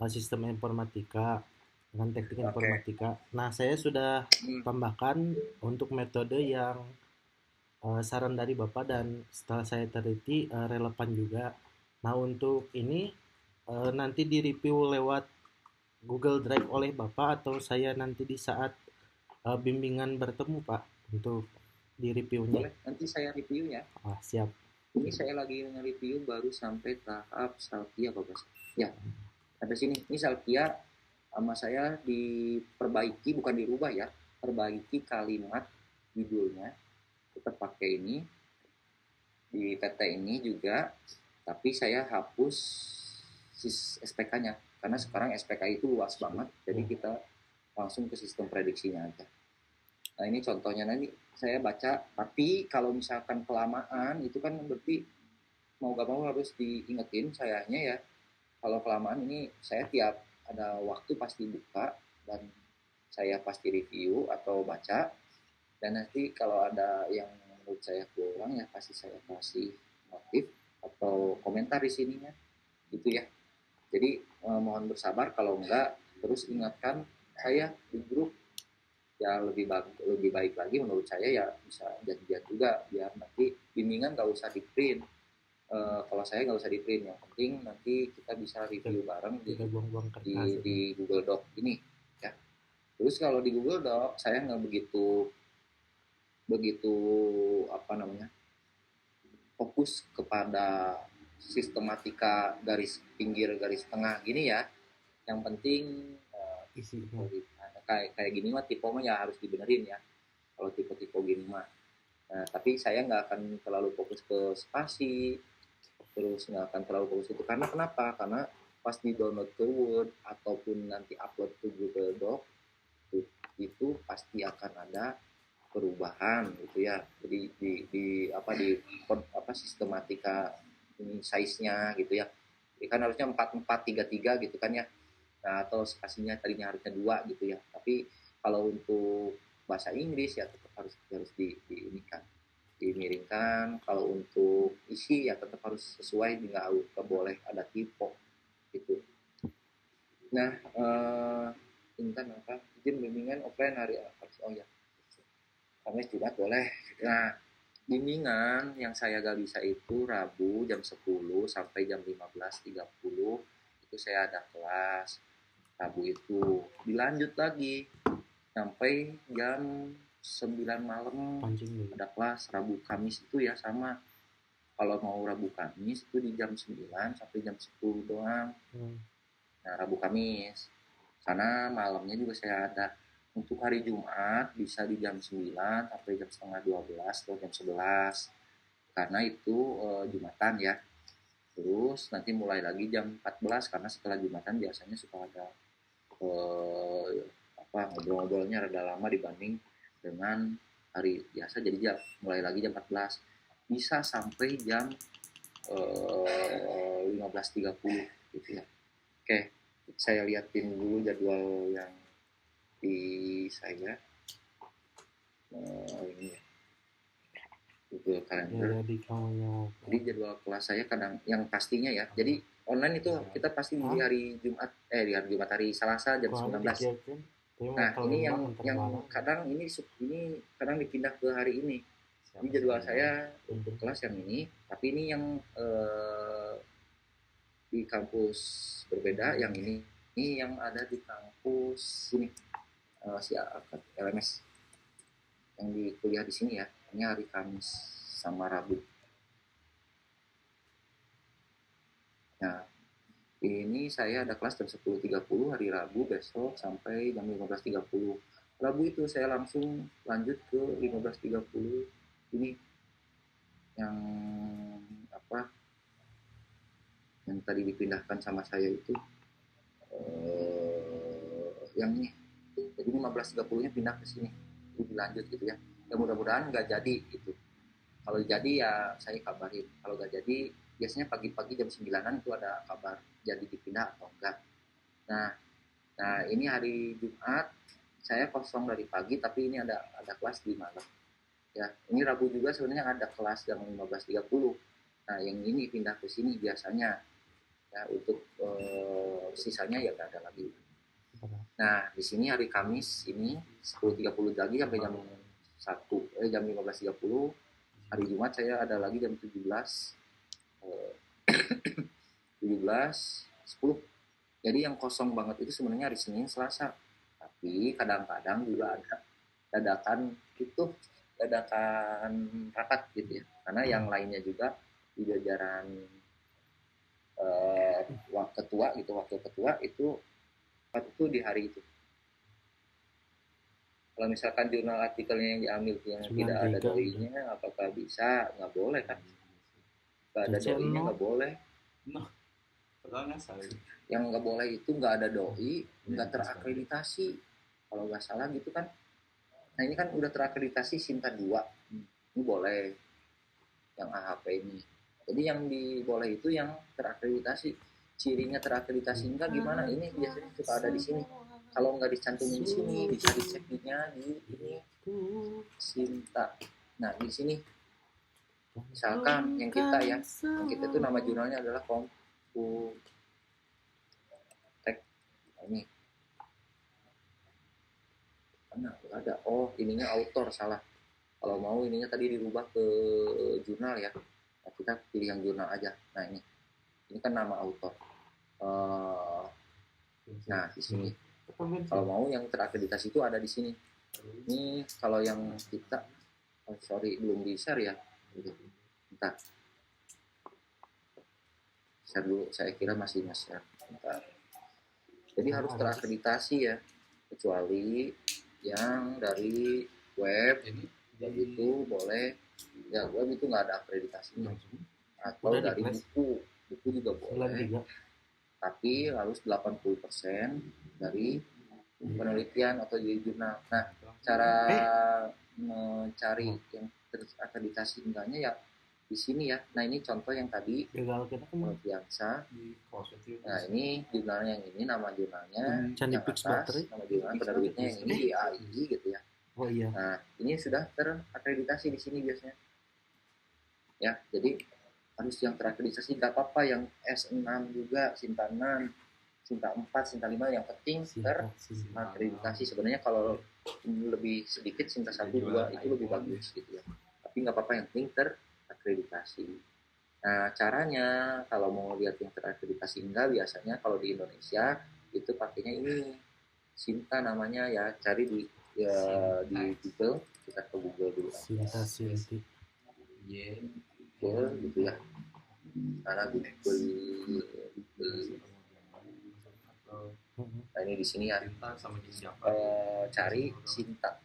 sistem informatika, dengan teknik Oke. informatika. Nah, saya sudah Hmm. tambahkan untuk metode yang saran dari Bapak dan setelah saya teliti relevan juga. Nah, untuk ini nanti di-review lewat Google Drive oleh Bapak atau saya nanti di saat bimbingan bertemu Pak untuk di reviewnya. Boleh, nanti saya review ya. Siap. Ini saya lagi nge-review baru sampai tahap Salkia Bapak. Ya, sampai sini. Ini Salkia sama saya diperbaiki, bukan dirubah ya. Perbaiki kalimat judulnya. Tetap pakai ini. Di TT ini juga. Tapi saya hapus SPK-nya. Karena sekarang SPK itu luas banget. Jadi kita langsung ke sistem prediksinya aja. Nah ini contohnya nanti saya baca, tapi kalau misalkan kelamaan itu kan berarti mau gak mau harus diingetin sayanya ya. Kalau kelamaan ini saya tiap ada waktu pasti buka dan saya pasti review atau baca, dan nanti kalau ada yang menurut saya kurang ya pasti saya kasih notif atau komentar di sininya gitu ya. Jadi mohon bersabar, kalau enggak terus ingatkan saya di grup ya, lebih baik lagi menurut saya ya bisa janjian juga biar nanti bimbingan nggak usah di print. Kalau saya nggak usah di print, yang penting nanti kita bisa review bareng Tidak buang-buang kertas. di Google Doc ini ya. Terus kalau di Google Doc saya nggak begitu begitu apa namanya fokus kepada sistematika garis pinggir garis tengah gini ya. Yang penting Isinya. kayak gini mah tipe mah ya harus dibenerin ya kalau tipe-tipe gini mah. Nah, tapi saya nggak akan terlalu fokus ke spasi, terus nggak akan terlalu fokus itu. Karena kenapa? Karena pas di download ke Word ataupun nanti upload ke Google Doc itu pasti akan ada perubahan gitu ya. Jadi di sistematika ini size-nya gitu ya. Jadi kan harusnya 4433 gitu kan ya. Nah, atau spasinya tadinya harusnya 2 gitu ya. Tapi kalau untuk bahasa Inggris ya tetap harus dimiringkan. Kalau untuk isi ya tetap harus sesuai, nggak boleh ada typo gitu. Nah, intan apa izin bimbingan offline hari apa? Oh ya, Kamis Jumat boleh. Nah, bimbingan yang saya gak bisa itu Rabu jam 10 sampai jam 15.30 itu saya ada kelas. Rabu itu dilanjut lagi sampai jam 9 malam ada kelas. Rabu Kamis itu ya sama, kalau mau Rabu Kamis itu di jam 9 sampai jam 10 doang. Nah Rabu Kamis karena malamnya juga saya ada. Untuk hari Jumat bisa di jam 9 sampai jam setengah 12 atau jam 11 karena itu Jumatan ya. Terus nanti mulai lagi jam 14 karena setelah Jumatan biasanya suka ada ngobrol-ngobrolnya rada lama dibanding dengan hari biasa. Jadi mulai lagi jam 14 bisa sampai jam 15.30 gitu ya. Oke, saya liatin dulu jadwal yang di saya ini ya, Google Calendar. Jadi jadwal kelas saya kadang yang pastinya ya. Jadi online itu kita pasti di hari Jumat hari Selasa jam 19. Nah, ini yang kadang ini kadang dipindah ke hari ini. Ini jadwal saya untuk kelas yang ini, tapi ini yang di kampus berbeda. Yang ini yang ada di kampus sini LMS yang di kuliah di sini ya. Ini hari Kamis sama Rabu. Nah, ini saya ada kelas jam 10.30 hari Rabu besok sampai jam 15.30. Rabu itu saya langsung lanjut ke 15.30 ini yang apa yang tadi dipindahkan sama saya itu yang ini. Jadi 15.30 nya pindah ke sini, itu dilanjut gitu ya. Ya mudah-mudahan nggak jadi gitu. Kalau jadi ya saya kabarin. Kalau nggak jadi biasanya pagi-pagi jam 9-an itu ada kabar jadi dipindah atau enggak. Nah, nah ini hari Jumat saya kosong dari pagi tapi ini ada kelas di malam. Ya, ini Rabu juga sebenarnya ada kelas jam 15.30. Nah, yang ini pindah ke sini biasanya ya untuk sisanya ya nggak ada lagi. Nah, di sini hari Kamis ini 10.30 lagi sampai jam 15.30. Hari Jumat saya ada lagi jam 17 10. Jadi yang kosong banget itu sebenarnya hari Senin, Selasa. Tapi kadang-kadang juga ada dadakan rapat gitu ya. Karena yang lainnya juga di jajaran ketua gitu, wakil ketua itu di hari itu. Kalau misalkan jurnal artikelnya yang diambil yang tidak ada doi-nya, apakah bisa? Nggak boleh kan? Nggak ada doi-nya nggak boleh. Yang nggak boleh itu nggak ada doi, nggak terakreditasi. Kalau nggak salah gitu kan. Nah ini kan udah terakreditasi Sinta 2. Ini boleh yang AHP ini. Jadi yang diboleh itu yang terakreditasi. Cirinya terakreditasi enggak gimana? Ini biasanya suka ada di sini. Kalau nggak dicantumin di sini, bisa dicek di ini Sinta. Nah di sini, misalkan yang kita itu nama jurnalnya adalah Komputek. Ini mana ada? Oh ininya autor salah. Kalau mau ininya tadi dirubah ke jurnal ya. Nah, kita pilih yang jurnal aja. Nah ini kan nama autor. Nah di sini. Kalau mau yang terakreditasi itu ada di sini. Ini kalau yang kita, belum di share ya. Bentar. Share dulu. Saya kira masih nge-share. Bentar. Jadi harus terakreditasi ya. Kecuali yang dari web itu boleh. Ya web itu nggak ada akreditasinya. Atau dari buku juga boleh. Tapi harus 80% dari penelitian atau di jurnal. Nah, cara mencari yang terakreditasi enggaknya ya di sini ya. Nah, ini contoh yang tadi Fiansa. Nah, ini jurnalnya yang ini, nama jurnalnya yang atas, nama jurnal penerbitnya yang ini AI gitu ya. Oh iya. Nah, ini sudah terakreditasi di sini biasanya. Ya, jadi harus yang terakreditasi, nggak apa-apa yang S6 juga, Sinta 6, Sinta 4, Sinta 5, yang penting terakreditasi. Sebenarnya kalau lebih sedikit Sinta 1, 2 itu lebih bagus gitu ya. Tapi nggak apa-apa, yang penting terakreditasi. Nah caranya kalau mau lihat yang terakreditasi enggak, biasanya kalau di Indonesia itu pakainya ini Sinta namanya ya, cari di Google, kita ke Google dulu. Sinta Sinti. Google gitu ya. Karena Google. Nah ini di sini ya. Cari Sinta.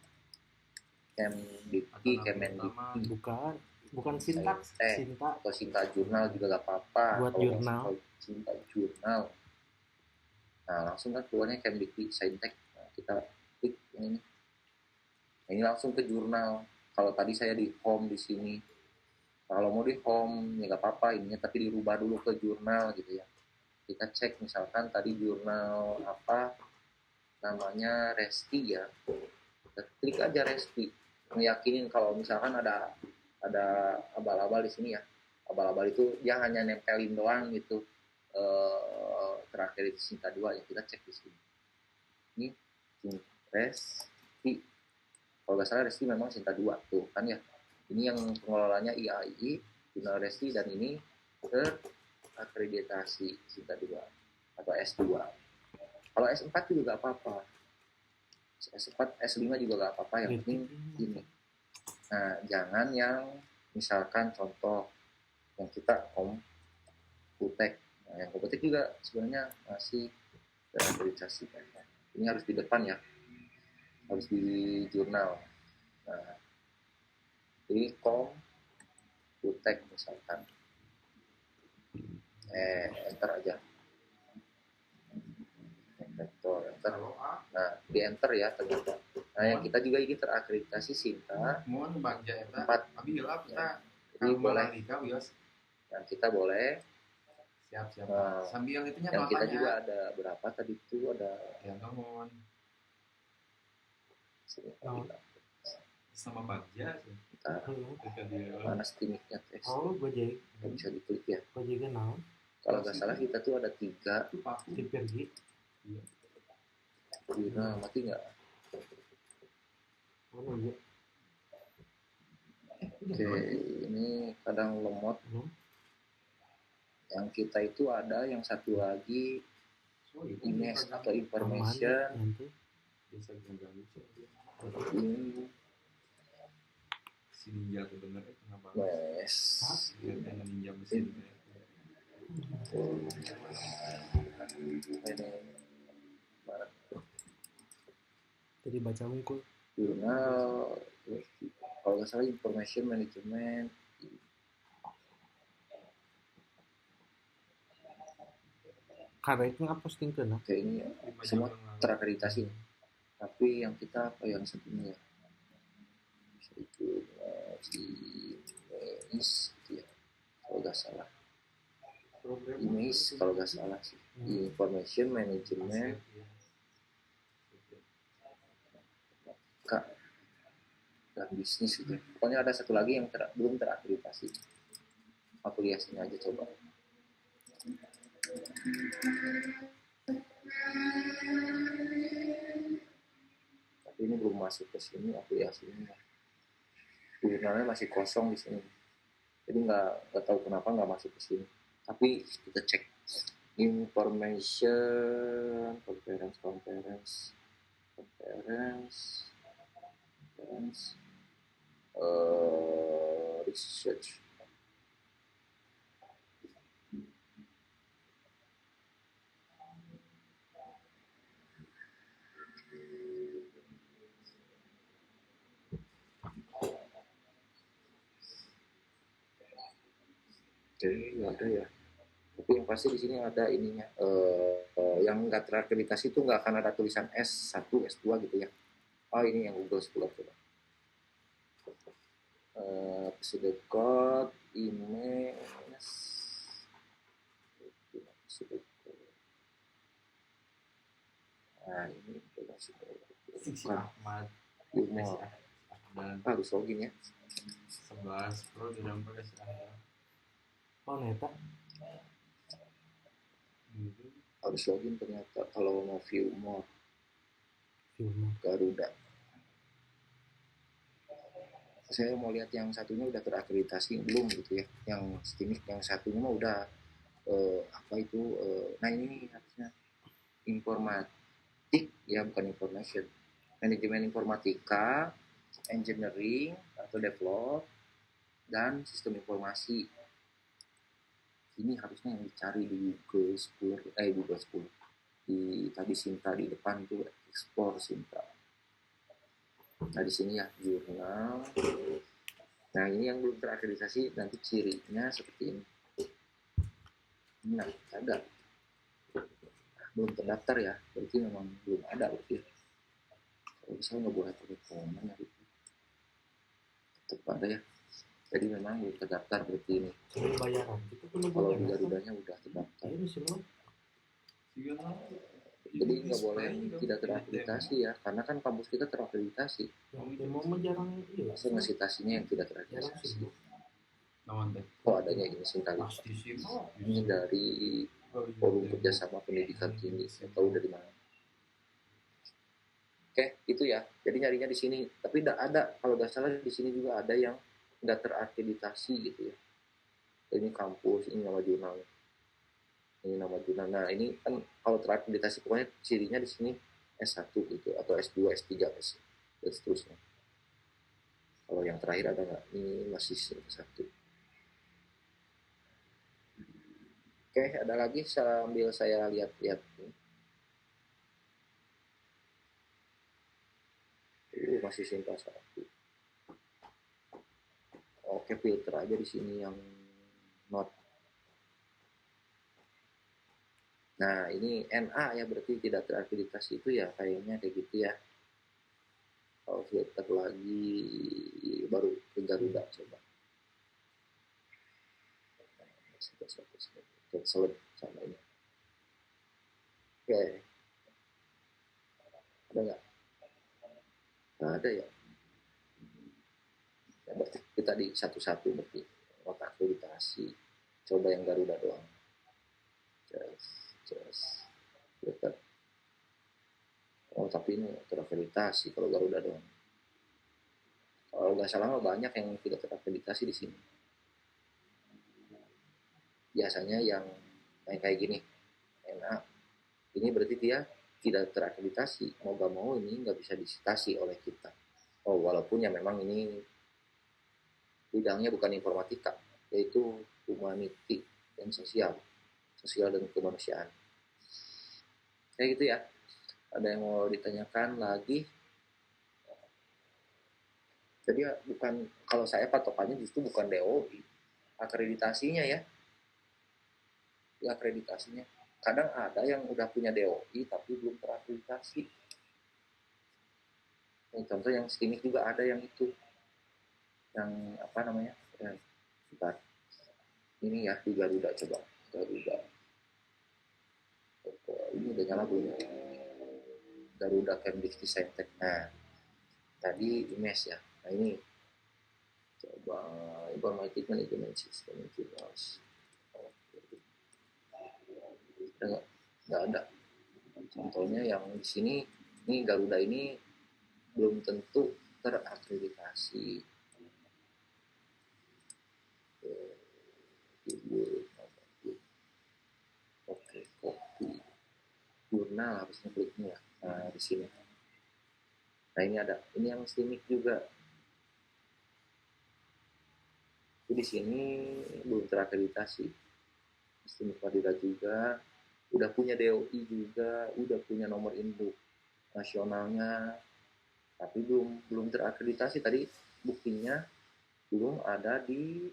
Kemdikti, Kemendikti. Bukan Sinta. Sinta atau Sinta jurnal juga gak apa-apa. Buat jurnal. Sinta jurnal. Nah langsung kan keluarnya Kemdikti, Saintek. Nah, kita klik yang ini. Nah, ini langsung ke jurnal. Kalau tadi saya di home di sini. Kalau mau di home ya gak apa-apa ininya, tapi dirubah dulu ke jurnal gitu ya. Kita cek misalkan tadi jurnal apa namanya, Resti ya. Kita klik aja Resti. Meyakinin kalau misalkan ada abal-abal di sini ya. Abal-abal itu dia hanya nempelin doang gitu. Terakhir itu Sinta 2 yang kita cek di sini. Ini Resti. Kalau nggak salah Resti memang Sinta 2 tuh kan ya. Ini yang pengelolanya IAI, jurnal Resti, dan ini terakreditasi Sinta 2 atau S2. Kalau S4 juga nggak apa-apa. S4, S5 juga nggak apa-apa, yang penting ini. Nah, jangan yang misalkan contoh yang kita Komputek. Nah, yang Komputek juga sebenarnya masih terakreditasi. Ini harus di depan ya, harus di jurnal. Nah, jadi Komputek misalkan. Enter aja. Enter. Nah, di enter ya ternyata. Nah, yang kita juga ini terakreditasi Sinta 4. Jadi Kamu boleh. Mardika, Wios. Yang kita boleh. Siap. Nah, Sambil itunya yang kita bapaknya. juga ada berapa tadi itu ada Ya, ngomong Nah, sama Bagja sih. kita Ketika dia mana steamiknya tes. oh Gojek Nggak bisa diklik ya. Gojek naon Kalau nggak salah kita tuh ada 3. itu paku. di pergi Iya. Nah, mati nggak? oh iya Oke, ini kadang lemot. Hmm. Yang kita itu ada yang satu lagi Sorry, image atau Aman, information. nanti biasa ganggu sih. Ini Si ninja tuh bener kenapa? mes. Lihat ninja mesin. Ini mana? tadi baca mungkul Jurnal. Kalau nggak salah information management. kareknya posting kena Oke, ini semua terakreditasi. Tapi yang kita apa yang satunya? Itu si image gitu ya. Kalau nggak salah. Image kalau nggak salah sih. Information management Kak dan bisnis gitu. Pokoknya ada satu lagi yang belum terakreditasi. Aplikasinya aja coba. Tapi ini belum masuk ke sini aplikasinya. Jurnalnya masih kosong di sini. Jadi nggak tahu kenapa nggak masuk ke sini. Tapi kita cek information conference research. Oke, nggak ada ya. Tapi yang pasti di sini ada ininya. Yang nggak terakreditasi itu nggak akan ada tulisan S1, S2 gitu ya. Oh, ini yang Google Scholar coba. Episode code, email, nah ini Si Ahmad. humor. Dan Harus login ya. 11 Pro sudah pakai seragam. oh neta Gitu. Harus login ternyata kalau mau view more film Garuda. Saya mau lihat yang satunya udah terakreditasi belum gitu ya. Yang Steamik yang satunya mah udah apa itu nah ini harusnya informatik ya, bukan information. Manajemen informatika, engineering atau develop, dan sistem informasi. Ini harusnya yang dicari di Google Scholar. Di tadi Sinta di depan tuh explore Sinta. Nah di sini ya jurnal. Nah ini yang belum terakreditasi, nanti cirinya seperti ini. Nah ada. Belum terdaftar ya, berarti memang belum ada berarti. Kalau bisa nggak boleh rekomen ya gitu. Tetap ada ya. Jadi memang belum terdaftar berarti ini. ini bayaran itu perlu Kalau di bayaran Garudanya udah terdaftar. ini semua Jadi nggak boleh tidak terakreditasi ya, karena kan kampus kita terakreditasi. yang mau jarang iya Masa ngesitasinya yang tidak jarang terakreditasi? sih Nawan teh. Oh adanya ini Sintali. Pasti sih. Ini dari Forum Kerjasama Pendidikan Tinggi. Saya tahu dari mana. Oke, itu ya. Jadi nyarinya di sini. Tapi tidak ada. Kalau nggak salah di sini juga ada yang nggak terakreditasi gitu ya. Ini kampus, ini nama jurnal. Ini nama jurnal. Nah ini kan kalau terakreditasi pokoknya cirinya di sini S1 gitu atau S2, S3 dan seterusnya. Kalau yang terakhir ada nggak? Ini masih S1. Oke, ada lagi sambil saya lihat-lihat. Masih Sinta 1. Oke, filter aja di sini yang not. Nah, ini NA ya, berarti tidak terakreditasi itu ya, kayaknya kayak gitu ya. Kalau filter lagi baru ke Garuda coba. cancel sama ini. Oke, ada nggak ada ya. Ya berarti kita di satu-satu berarti waktu akreditasi coba yang Garuda doang. Just dekat. Oh tapi ini terakreditasi kalau Garuda doang. Kalau nggak salah banyak yang tidak terakreditasi di sini. Biasanya yang kayak gini enak. Ini berarti dia tidak terakreditasi. Mau gak mau ini nggak bisa disitasi oleh kita. Oh walaupun ya memang ini bidangnya bukan informatika, yaitu humanity dan sosial dan kemanusiaan. Kayak gitu ya. Ada yang mau ditanyakan lagi? Jadi bukan, kalau saya patokannya justru bukan DOI, akreditasinya ya. Akreditasinya. Kadang ada yang udah punya DOI tapi belum terakreditasi. Contoh yang sini juga ada yang itu, yang apa namanya? Bentar. Ini ya di Garuda coba. Garuda. Ini udah nyala belum? Garuda Cambridge Design Tech. Nah, tadi IMES ya. Nah ini coba Informatic Management System Engineers. Nggak ada. Contohnya yang di sini, ini Garuda ini belum tentu terakreditasi. Oke, kopi. Jurnal harusnya kliknya. Nah, di sini. Nah, ini ada. Ini yang STIMIC juga. Jadi di sini belum terakreditasi. STIMIC Madura juga. Udah punya DOI juga. Udah punya nomor induk nasionalnya. Tapi belum terakreditasi. Tadi buktinya belum ada di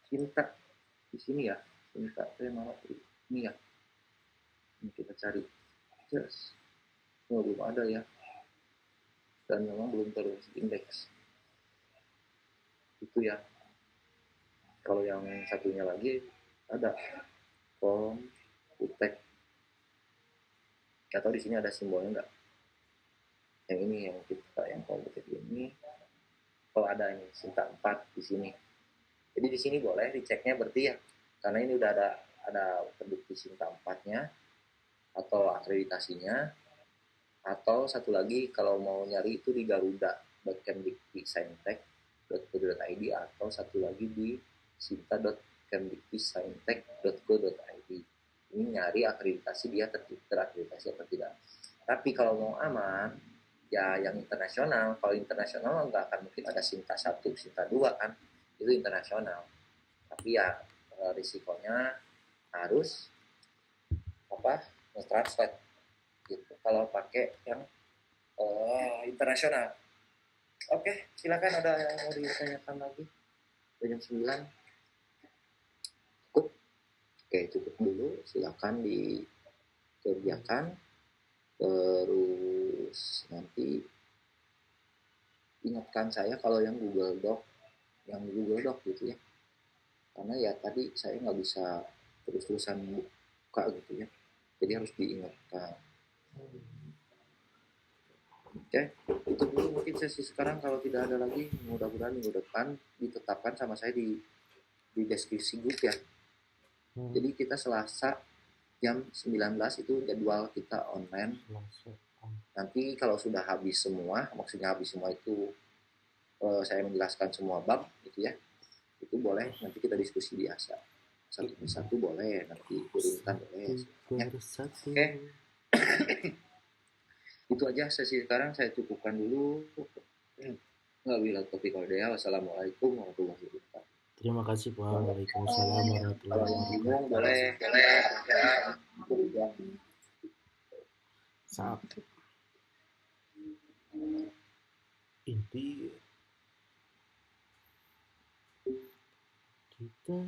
Sinta. Di sini ya. Sinta. Ini ya. Ini kita cari. Yes. Oh, belum ada ya. Dan memang belum terindeks. Itu ya. Kalau yang satunya lagi ada Komputek. Atau di sini ada simbolnya enggak? Yang ini yang kita yang Komputek ini. Kalau ada ini Sinta 4 di sini. Jadi di sini boleh diceknya berarti ya. Karena ini udah ada terbukti Sinta 4-nya atau akreditasinya. Atau satu lagi kalau mau nyari itu di garuda.kemdikdesaintech.co.id atau satu lagi di sinta.kemdikdesaintech.go.id. Ini nyari akreditasi dia terakreditasi atau tidak. Tapi kalau mau aman, ya yang internasional. Kalau internasional nggak akan mungkin ada Sinta 1, Sinta 2 kan. Itu internasional. Tapi ya risikonya harus translate gitu kalau pakai yang internasional. Oke, silakan ada yang mau ditanyakan lagi. Jam 9. Cukup. Oke, cukup dulu. Silakan dikerjakan. Terus nanti ingatkan saya kalau yang Google Doc gitu ya. Karena ya tadi saya nggak bisa terus-terusan buka gitu ya. Jadi harus diingatkan. Oke, itu dulu mungkin sesi sekarang. Kalau tidak ada lagi, mudah-mudahan minggu depan ditetapkan sama saya di deskripsi grup ya. Jadi kita Selasa jam 19 itu jadwal kita online. Nanti kalau sudah habis semua, maksudnya habis semua itu saya menjelaskan semua bab gitu ya. Itu boleh nanti kita diskusi biasa. Satu persatu boleh, nanti urutan boleh. Ya. Oke. Itu aja sesi sekarang, saya cukupkan dulu. Wabillahi taufiq wal hidayah. Wassalamualaikum warahmatullahi wabarakatuh. Terima kasih Pak. Waalaikumsalam warahmatullahi Kalau bingung wabarakatuh. boleh. Saat inti kita